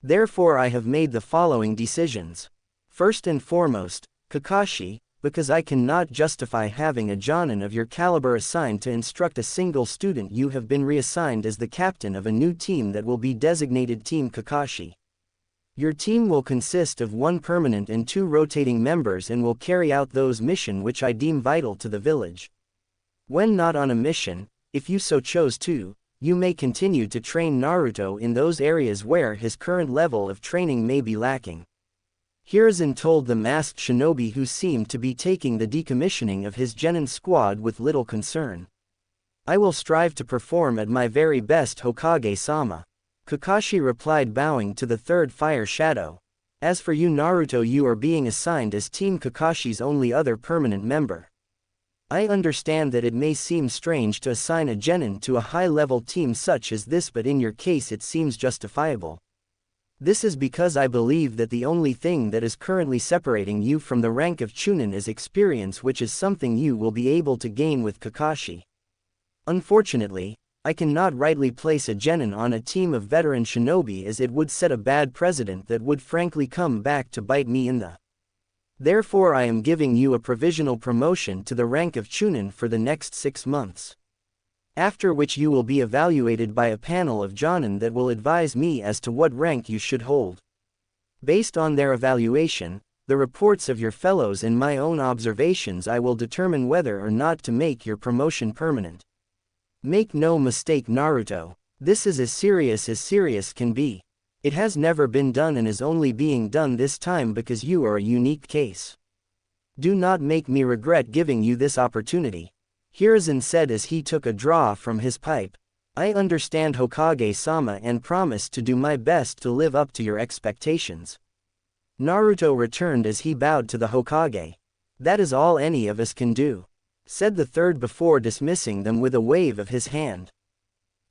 Therefore I have made the following decisions. First and foremost, Kakashi, because I cannot justify having a Jonin of your caliber assigned to instruct a single student, you have been reassigned as the captain of a new team that will be designated Team Kakashi. Your team will consist of 1 permanent and 2 rotating members and will carry out those missions which I deem vital to the village. When not on a mission, if you so chose to, you may continue to train Naruto in those areas where his current level of training may be lacking. Hiruzen told the masked shinobi, who seemed to be taking the decommissioning of his Genin squad with little concern. I will strive to perform at my very best, Hokage-sama. Kakashi replied, bowing to the third fire shadow. As for you, Naruto, you are being assigned as Team Kakashi's only other permanent member. I understand that it may seem strange to assign a Genin to a high-level team such as this, but in your case it seems justifiable. This is because I believe that the only thing that is currently separating you from the rank of Chunin is experience, which is something you will be able to gain with Kakashi. Unfortunately, I cannot rightly place a Genin on a team of veteran shinobi, as it would set a bad precedent that would frankly come back to bite me in the. Therefore I am giving you a provisional promotion to the rank of Chunin for the next 6 months. After which you will be evaluated by a panel of Jonin that will advise me as to what rank you should hold. Based on their evaluation, the reports of your fellows and my own observations, I will determine whether or not to make your promotion permanent. Make no mistake, Naruto, this is as serious can be. It has never been done and is only being done this time because you are a unique case. Do not make me regret giving you this opportunity. Hiruzen said as he took a draw from his pipe. I understand, Hokage-sama, and promise to do my best to live up to your expectations. Naruto returned as he bowed to the Hokage. That is all any of us can do, said the third before dismissing them with a wave of his hand.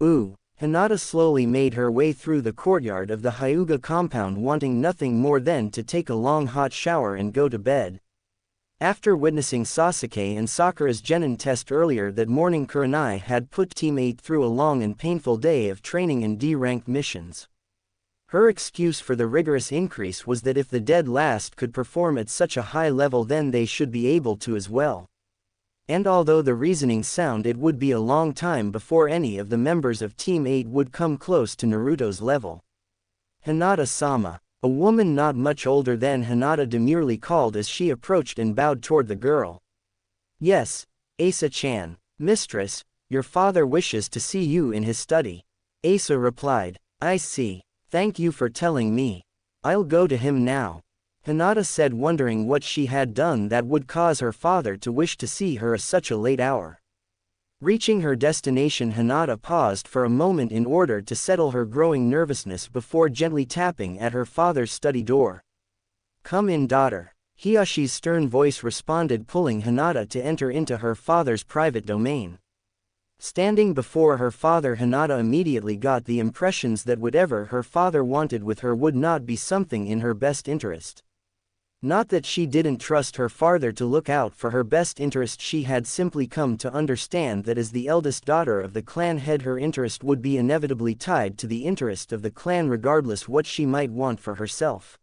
Hinata slowly made her way through the courtyard of the Hyuga compound, wanting nothing more than to take a long hot shower and go to bed. After witnessing Sasuke and Sakura's Genin test earlier that morning, Kurenai had put Team 8 through a long and painful day of training in D-ranked missions. Her excuse for the rigorous increase was that if the dead last could perform at such a high level, then they should be able to as well. And although the reasoning sound, it would be a long time before any of the members of Team 8 would come close to Naruto's level. Hinata-sama. A woman not much older than Hinata demurely called as she approached and bowed toward the girl. Yes, Asa-chan. Mistress, your father wishes to see you in his study. Asa replied. I see. Thank you for telling me. I'll go to him now. Hinata said, wondering what she had done that would cause her father to wish to see her at such a late hour. Reaching her destination, Hinata paused for a moment in order to settle her growing nervousness before gently tapping at her father's study door. Come in, daughter. Hiyashi's stern voice responded, pulling Hinata to enter into her father's private domain. Standing before her father, Hinata immediately got the impressions that whatever her father wanted with her would not be something in her best interest. Not that she didn't trust her father to look out for her best interest, she had simply come to understand that as the eldest daughter of the clan head her interest would be inevitably tied to the interest of the clan regardless what she might want for herself.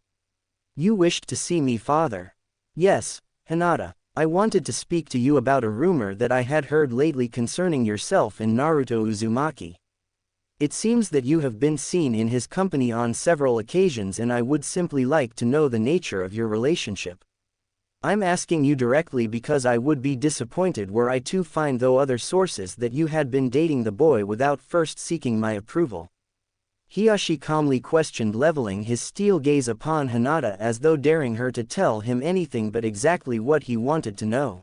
You wished to see me, father? Yes, Hinata. I wanted to speak to you about a rumor that I had heard lately concerning yourself and Naruto Uzumaki. It seems that you have been seen in his company on several occasions and I would simply like to know the nature of your relationship. I'm asking you directly because I would be disappointed were I to find through other sources that you had been dating the boy without first seeking my approval. Hiyashi calmly questioned, leveling his steel gaze upon Hinata as though daring her to tell him anything but exactly what he wanted to know.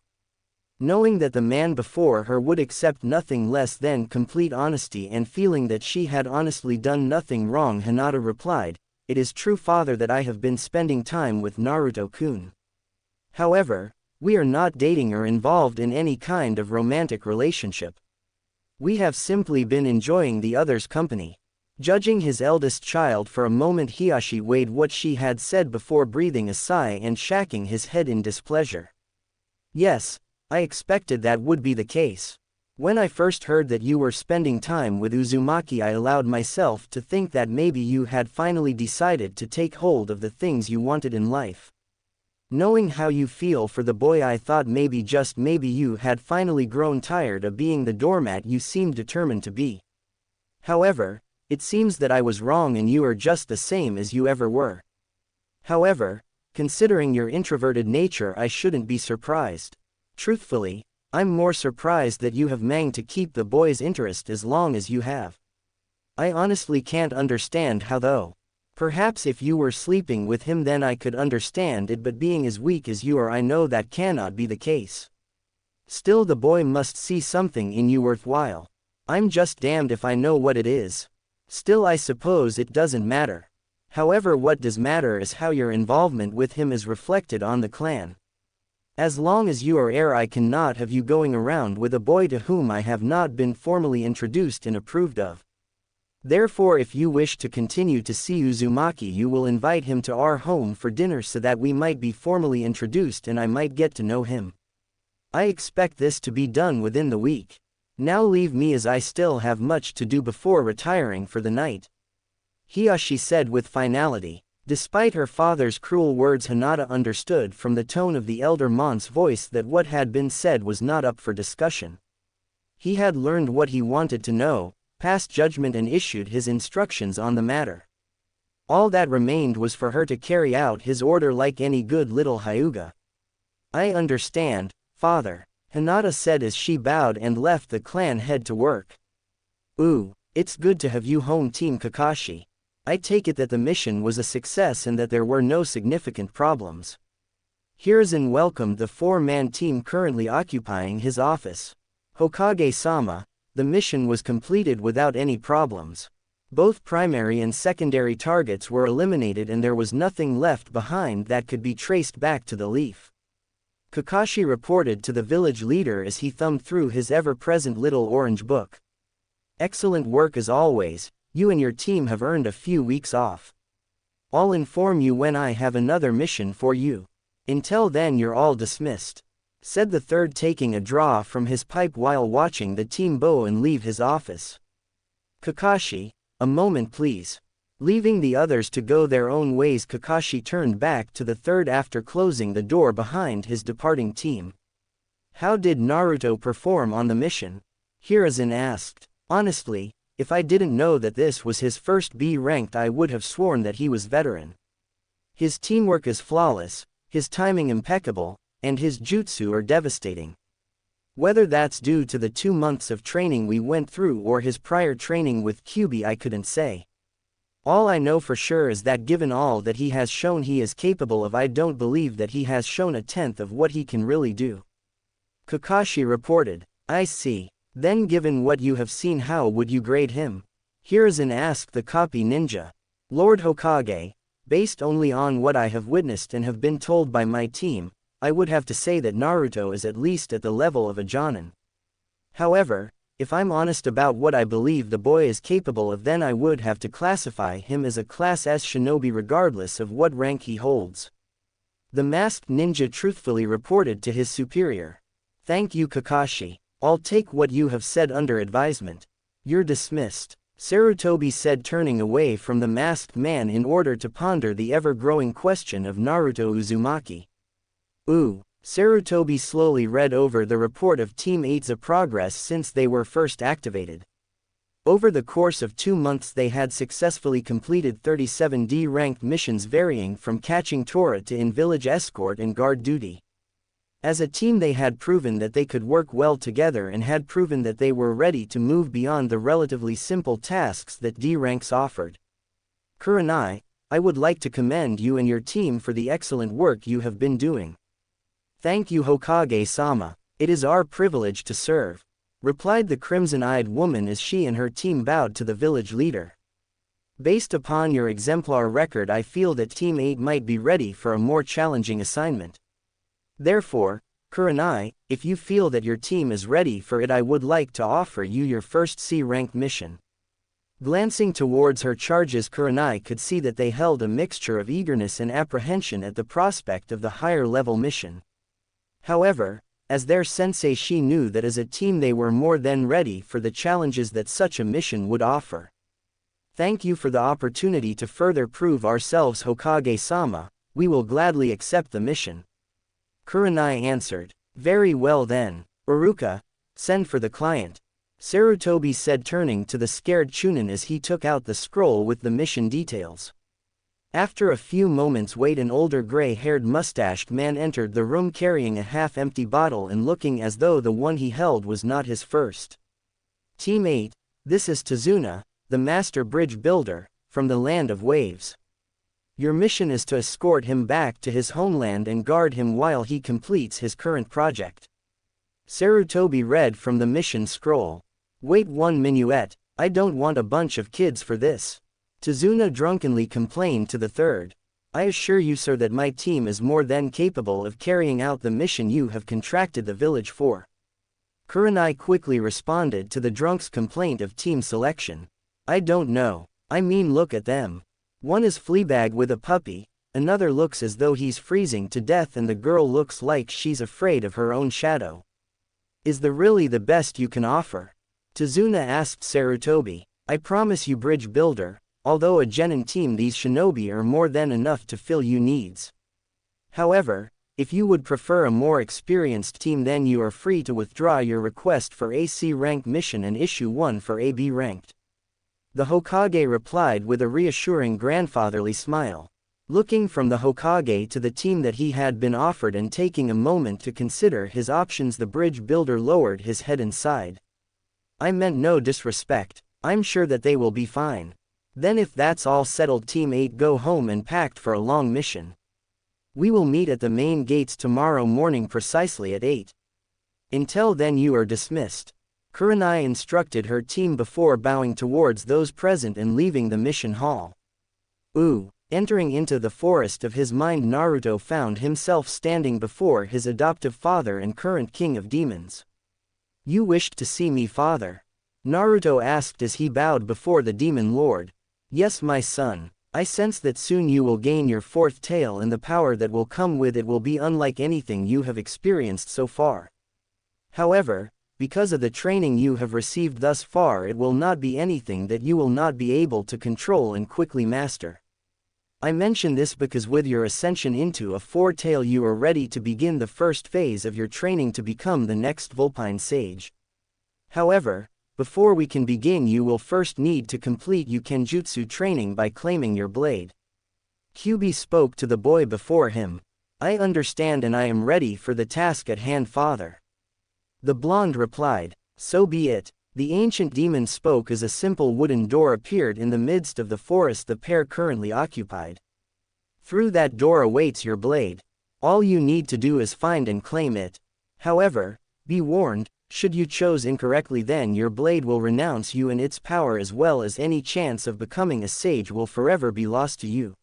Knowing that the man before her would accept nothing less than complete honesty and feeling that she had honestly done nothing wrong, Hinata replied, "It is true, father, that I have been spending time with Naruto-kun. However, we are not dating or involved in any kind of romantic relationship. We have simply been enjoying the other's company." Judging his eldest child for a moment, Hiyashi weighed what she had said before breathing a sigh and shaking his head in displeasure. "Yes, I expected that would be the case. When I first heard that you were spending time with Uzumaki, I allowed myself to think that maybe you had finally decided to take hold of the things you wanted in life. Knowing how you feel for the boy, I thought maybe, just maybe, you had finally grown tired of being the doormat you seemed determined to be. However, it seems that I was wrong and you are just the same as you ever were. However, considering your introverted nature, I shouldn't be surprised. Truthfully, I'm more surprised that you have managed to keep the boy's interest as long as you have. I honestly can't understand how, though. Perhaps if you were sleeping with him then I could understand it, but being as weak as you are, I know that cannot be the case. Still, the boy must see something in you worthwhile. I'm just damned if I know what it is. Still, I suppose it doesn't matter. However, what does matter is how your involvement with him is reflected on the clan. As long as you are heir, I cannot have you going around with a boy to whom I have not been formally introduced and approved of. Therefore, if you wish to continue to see Uzumaki, you will invite him to our home for dinner so that we might be formally introduced and I might get to know him. I expect this to be done within the week. Now leave me, as I still have much to do before retiring for the night," Hiyashi said with finality. Despite her father's cruel words, Hinata understood from the tone of the elder mon's voice that what had been said was not up for discussion. He had learned what he wanted to know, passed judgment and issued his instructions on the matter. All that remained was for her to carry out his order like any good little Hyuga. "I understand, father," Hinata said as she bowed and left the clan head to work. "Ooh, it's good to have you home, Team Kakashi. I take it that the mission was a success and that there were no significant problems." Hiruzen welcomed the four-man team currently occupying his office. "Hokage-sama, the mission was completed without any problems. Both primary and secondary targets were eliminated and there was nothing left behind that could be traced back to the leaf," Kakashi reported to the village leader as he thumbed through his ever-present little orange book. "Excellent work as always. You and your team have earned a few weeks off. I'll inform you when I have another mission for you. Until then, you're all dismissed," said the third, taking a draw from his pipe while watching the team bow and leave his office. "Kakashi, a moment please." Leaving the others to go their own ways, Kakashi turned back to the third after closing the door behind his departing team. "How did Naruto perform on the mission?" Hiruzen asked. "Honestly, if I didn't know that this was his first B ranked, I would have sworn that he was veteran. His teamwork is flawless, his timing impeccable, and his jutsu are devastating. Whether that's due to the 2 months of training we went through or his prior training with Kyuubi, I couldn't say. All I know for sure is that given all that he has shown he is capable of, I don't believe that he has shown a tenth of what he can really do," Kakashi reported. "I see. Then given what you have seen, how would you grade him?" Hiruzen asked the copy ninja. "Lord Hokage, based only on what I have witnessed and have been told by my team, I would have to say that Naruto is at least at the level of a Jonin. However, if I'm honest about what I believe the boy is capable of, then I would have to classify him as a Class S shinobi regardless of what rank he holds." The masked ninja truthfully reported to his superior. Thank you, Kakashi. I'll take what you have said under advisement. You're dismissed, Sarutobi said, turning away from the masked man in order to ponder the ever-growing question of Naruto Uzumaki. Sarutobi slowly read over the report of Team 8's progress since they were first activated. Over the course of 2 months they had successfully completed 37 D-ranked missions varying from catching Tora to in-village escort and guard duty. As a team they had proven that they could work well together and had proven that they were ready to move beyond the relatively simple tasks that D-ranks offered. Kurenai, I would like to commend you and your team for the excellent work you have been doing. Thank you, Hokage-sama. It is our privilege to serve, replied the crimson-eyed woman as she and her team bowed to the village leader. Based upon your exemplar record, I feel that Team 8 might be ready for a more challenging assignment. Therefore, Kurenai, if you feel that your team is ready for it, I would like to offer you your first C-ranked mission. Glancing towards her charges, Kurenai could see that they held a mixture of eagerness and apprehension at the prospect of the higher-level mission. However, as their sensei, she knew that as a team they were more than ready for the challenges that such a mission would offer. Thank you for the opportunity to further prove ourselves, Hokage-sama. We will gladly accept the mission. Kurenai answered. Very well then. Iruka, send for the client, Sarutobi said, turning to the scared Chunin as he took out the scroll with the mission details. After a few moments' wait, an older gray-haired mustached man entered the room carrying a half-empty bottle and looking as though the one he held was not his first. Team 8, this is Tazuna, the master bridge builder, from the land of waves. Your mission is to escort him back to his homeland and guard him while he completes his current project. Sarutobi read from the mission scroll. Wait 1 minuet, I don't want a bunch of kids for this, Tazuna drunkenly complained to the third. I assure you, sir, that my team is more than capable of carrying out the mission you have contracted the village for. Kurenai quickly responded to the drunk's complaint of team selection. I don't know. I mean, look at them. One is Fleabag with a puppy, another looks as though he's freezing to death, and the girl looks like she's afraid of her own shadow. Is the really the best you can offer? Tazuna asked Sarutobi. I promise you, bridge builder, although a genin team, these shinobi are more than enough to fill your needs. However, if you would prefer a more experienced team, then you are free to withdraw your request for a C-ranked mission and issue one for a B-ranked. The Hokage replied with a reassuring grandfatherly smile. Looking from the Hokage to the team that he had been offered and taking a moment to consider his options, the bridge builder lowered his head and sighed. I meant no disrespect. I'm sure that they will be fine. Then if that's all settled, Team 8 go home and packed for a long mission. We will meet at the main gates tomorrow morning precisely at 8. Until then you are dismissed, Kurenai instructed her team before bowing towards those present and leaving the mission hall. Entering into the forest of his mind, Naruto found himself standing before his adoptive father and current king of demons. You wished to see me, father? Naruto asked as he bowed before the demon lord. Yes, my son. I sense that soon you will gain your fourth tail, and the power that will come with it will be unlike anything you have experienced so far. However, because of the training you have received thus far, it will not be anything that you will not be able to control and quickly master. I mention this because with your ascension into a four-tail you are ready to begin the first phase of your training to become the next Vulpine Sage. However, before we can begin, you will first need to complete Ukenjutsu training by claiming your blade. Kyubi spoke to the boy before him. I understand and I am ready for the task at hand, father. The blonde replied. So be it. The ancient demon spoke as a simple wooden door appeared in the midst of the forest the pair currently occupied. Through that door awaits your blade. All you need to do is find and claim it. However, be warned, should you choose incorrectly, then your blade will renounce you and its power, as well as any chance of becoming a sage will forever be lost to you.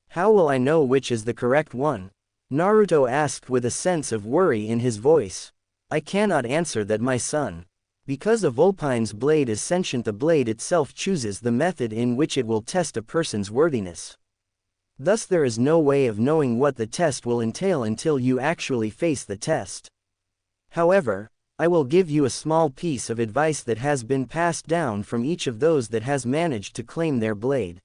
How will I know which is the correct one? Naruto asked with a sense of worry in his voice. I cannot answer that, my son. Because a Vulpine's blade is sentient, the blade itself chooses the method in which it will test a person's worthiness. Thus there is no way of knowing what the test will entail until you actually face the test. However, I will give you a small piece of advice that has been passed down from each of those that has managed to claim their blade.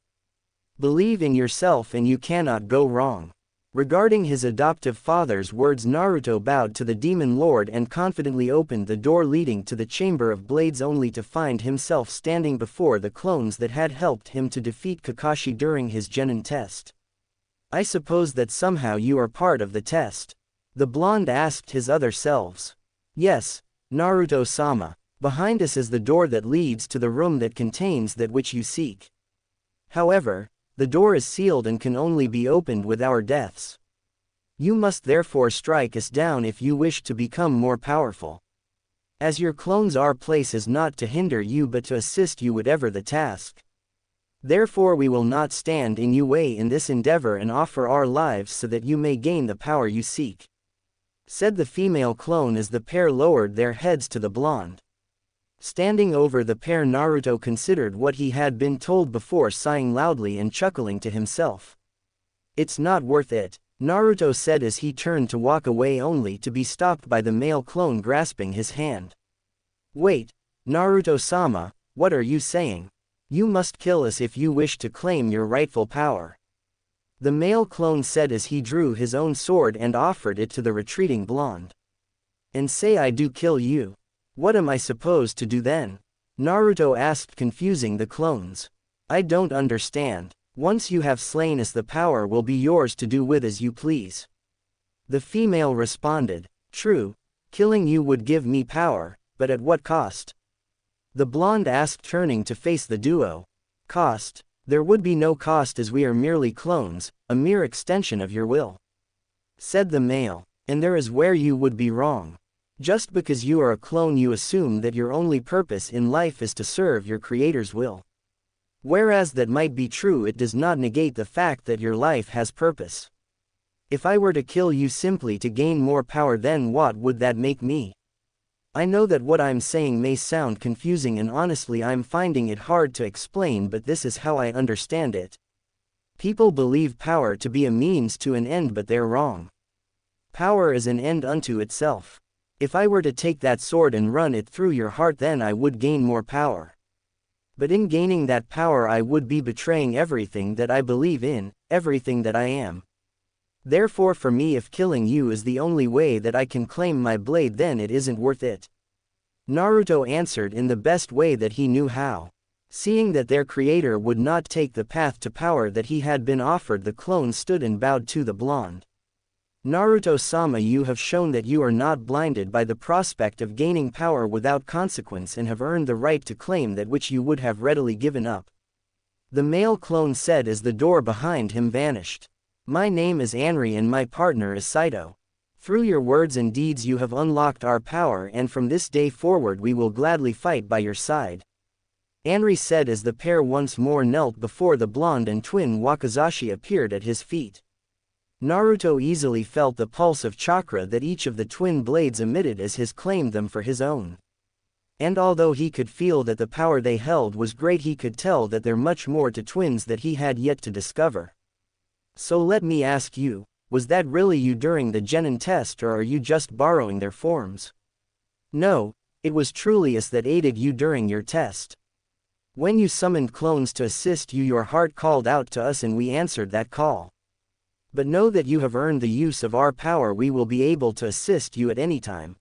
Believe in yourself and you cannot go wrong. Regarding his adoptive father's words, Naruto bowed to the demon lord and confidently opened the door leading to the Chamber of Blades, only to find himself standing before the clones that had helped him to defeat Kakashi during his genin test. I suppose that somehow you are part of the test? The blonde asked his other selves. Yes, Naruto-sama. Behind us is the door that leads to the room that contains that which you seek. However, the door is sealed and can only be opened with our deaths. You must therefore strike us down if you wish to become more powerful. As your clones, our place is not to hinder you but to assist you whatever the task. Therefore we will not stand in your way in this endeavor and offer our lives so that you may gain the power you seek," said the female clone as the pair lowered their heads to the blonde. Standing over the pair, Naruto considered what he had been told before, sighing loudly and chuckling to himself. "It's not worth it," Naruto said as he turned to walk away, only to be stopped by the male clone grasping his hand. "Wait, Naruto-sama, what are you saying? You must kill us if you wish to claim your rightful power," the male clone said as he drew his own sword and offered it to the retreating blonde. "And say I do kill you. What am I supposed to do then?" Naruto asked, confusing the clones. "I don't understand. Once you have slain us, the power will be yours to do with as you please," the female responded. "True, killing you would give me power, but at what cost?" the blonde asked, turning to face the duo. "Cost? There would be no cost, as we are merely clones, a mere extension of your will," said the male. "And there is where you would be wrong. Just because you are a clone, you assume that your only purpose in life is to serve your creator's will. Whereas that might be true, it does not negate the fact that your life has purpose. If I were to kill you simply to gain more power, then what would that make me? I know that what I'm saying may sound confusing, and honestly I'm finding it hard to explain, but this is how I understand it. People believe power to be a means to an end, but they're wrong. Power is an end unto itself. If I were to take that sword and run it through your heart, then I would gain more power. But in gaining that power I would be betraying everything that I believe in, everything that I am. Therefore for me, if killing you is the only way that I can claim my blade, then it isn't worth it," Naruto answered in the best way that he knew how. Seeing that their creator would not take the path to power that he had been offered, the clone stood and bowed to the blonde. "Naruto-sama, you have shown that you are not blinded by the prospect of gaining power without consequence and have earned the right to claim that which you would have readily given up," the male clone said as the door behind him vanished. "My name is Anri and my partner is Saito. Through your words and deeds you have unlocked our power, and from this day forward we will gladly fight by your side," Anri said as the pair once more knelt before the blonde and twin Wakizashi appeared at his feet. Naruto easily felt the pulse of chakra that each of the twin blades emitted as his claimed them for his own. And although he could feel that the power they held was great, he could tell that there much more to twins that he had yet to discover. "So let me ask you, was that really you during the genin test, or are you just borrowing their forms?" "No, it was truly us that aided you during your test. When you summoned clones to assist you, your heart called out to us and we answered that call. But know that you have earned the use of our power. We will be able to assist you at any time,"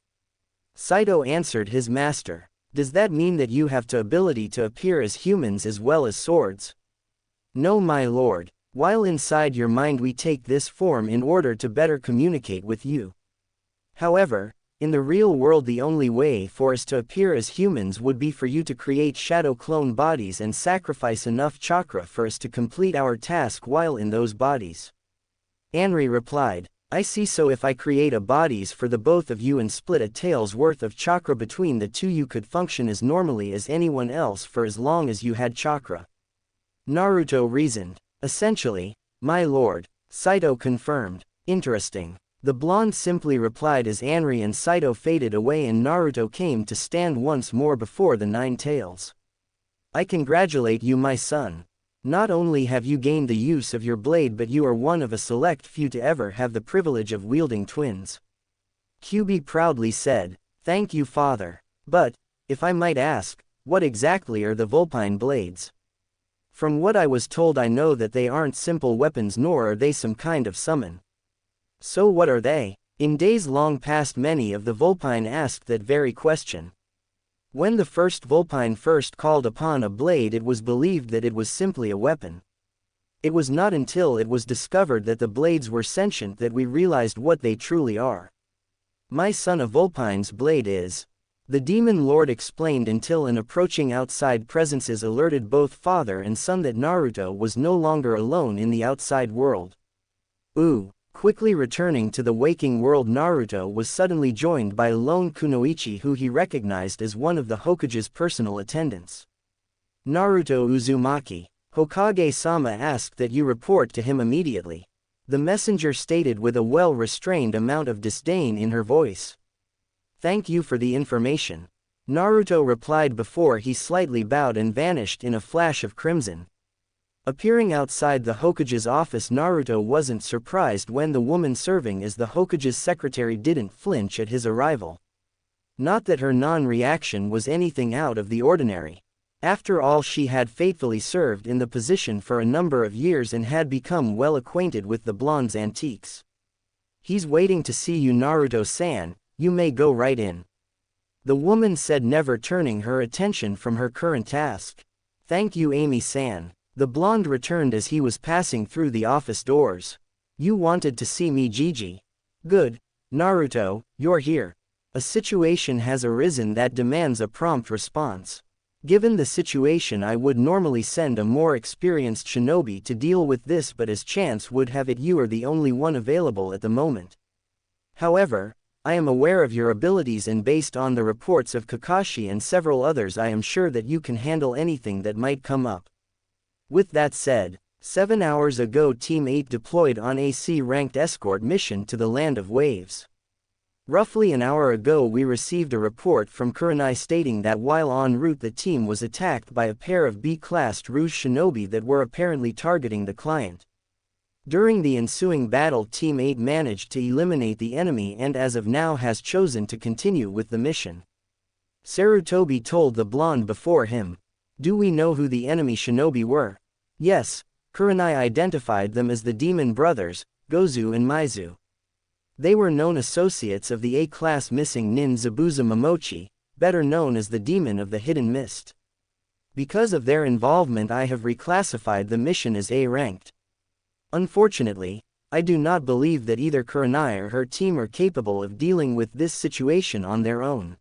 Saito answered his master. "Does that mean that you have the ability to appear as humans as well as swords?" "No, my lord. While inside your mind we take this form in order to better communicate with you. However, in the real world the only way for us to appear as humans would be for you to create shadow clone bodies and sacrifice enough chakra for us to complete our task while in those bodies," Anri replied. "I see. So if I create a bodies for the both of you and split a tail's worth of chakra between the two, you could function as normally as anyone else for as long as you had chakra," Naruto reasoned. "Essentially, my lord," Saito confirmed. "Interesting," the blonde simply replied as Anri and Saito faded away and Naruto came to stand once more before the Nine Tails. "I congratulate you, my son. Not only have you gained the use of your blade, but you are one of a select few to ever have the privilege of wielding twins. QB proudly said, "Thank you, father. But, if I might ask, what exactly are the Vulpine blades? From what I was told, I know that they aren't simple weapons, nor are they some kind of summon. So what are they?" In days long past, many of the Vulpine asked that very question. When the first Vulpine first called upon a blade, it was believed that it was simply a weapon. It was not until it was discovered that the blades were sentient that we realized what they truly are. "My son, a Vulpine's blade is," the demon lord explained, until an approaching outside presences alerted both father and son that Naruto was no longer alone in the outside world. Quickly returning to the waking world, Naruto was suddenly joined by a lone kunoichi who he recognized as one of the Hokage's personal attendants. "Naruto Uzumaki, Hokage-sama asked that you report to him immediately," the messenger stated with a well-restrained amount of disdain in her voice. "Thank you for the information," Naruto replied before he slightly bowed and vanished in a flash of crimson. Appearing outside the Hokage's office, Naruto wasn't surprised when the woman serving as the Hokage's secretary didn't flinch at his arrival. Not that her non-reaction was anything out of the ordinary. After all, she had faithfully served in the position for a number of years and had become well acquainted with the blonde's antiques. "He's waiting to see you, Naruto-san, you may go right in," the woman said, never turning her attention from her current task. "Thank you, Amy-san," the blonde returned as he was passing through the office doors. "You wanted to see me, Gigi? Good. Naruto, you're here. A situation has arisen that demands a prompt response. Given the situation, I would normally send a more experienced shinobi to deal with this, but as chance would have it, you are the only one available at the moment. However, I am aware of your abilities, and based on the reports of Kakashi and several others, I am sure that you can handle anything that might come up. With that said, 7 hours ago Team 8 deployed on a C-ranked escort mission to the Land of Waves. Roughly an hour ago we received a report from Kurenai stating that while en route the team was attacked by a pair of B-classed Rouge shinobi that were apparently targeting the client. During the ensuing battle, Team 8 managed to eliminate the enemy and as of now has chosen to continue with the mission." Sarutobi told the blonde before him. "Do we know who the enemy shinobi were?" "Yes, Kurenai identified them as the Demon Brothers, Gozu and Maizu. They were known associates of the A-class missing nin Zabuza Momochi, better known as the Demon of the Hidden Mist. Because of their involvement, I have reclassified the mission as A-ranked. Unfortunately, I do not believe that either Kurenai or her team are capable of dealing with this situation on their own.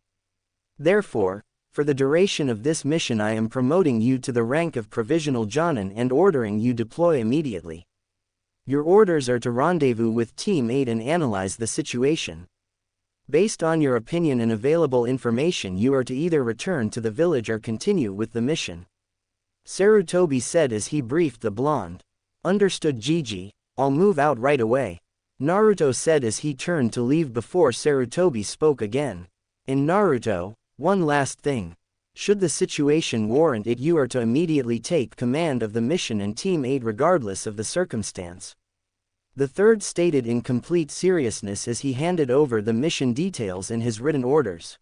Therefore, for the duration of this mission, I am promoting you to the rank of Provisional Jonin and ordering you deploy immediately. Your orders are to rendezvous with Team 8 and analyze the situation. Based on your opinion and available information, you are to either return to the village or continue with the mission," Sarutobi said as he briefed the blonde. "Understood, Gigi, I'll move out right away," Naruto said as he turned to leave before Sarutobi spoke again. "And Naruto, one last thing. Should the situation warrant it, you are to immediately take command of the mission and Team 8 regardless of the circumstance," the third stated in complete seriousness as he handed over the mission details and his written orders.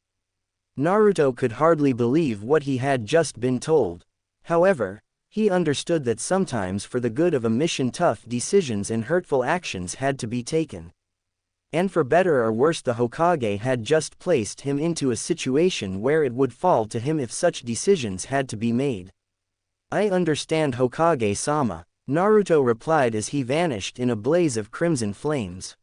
Naruto could hardly believe what he had just been told. However, he understood that sometimes for the good of a mission tough decisions and hurtful actions had to be taken. And for better or worse, the Hokage had just placed him into a situation where it would fall to him if such decisions had to be made. "I understand, Hokage-sama," Naruto replied as he vanished in a blaze of crimson flames.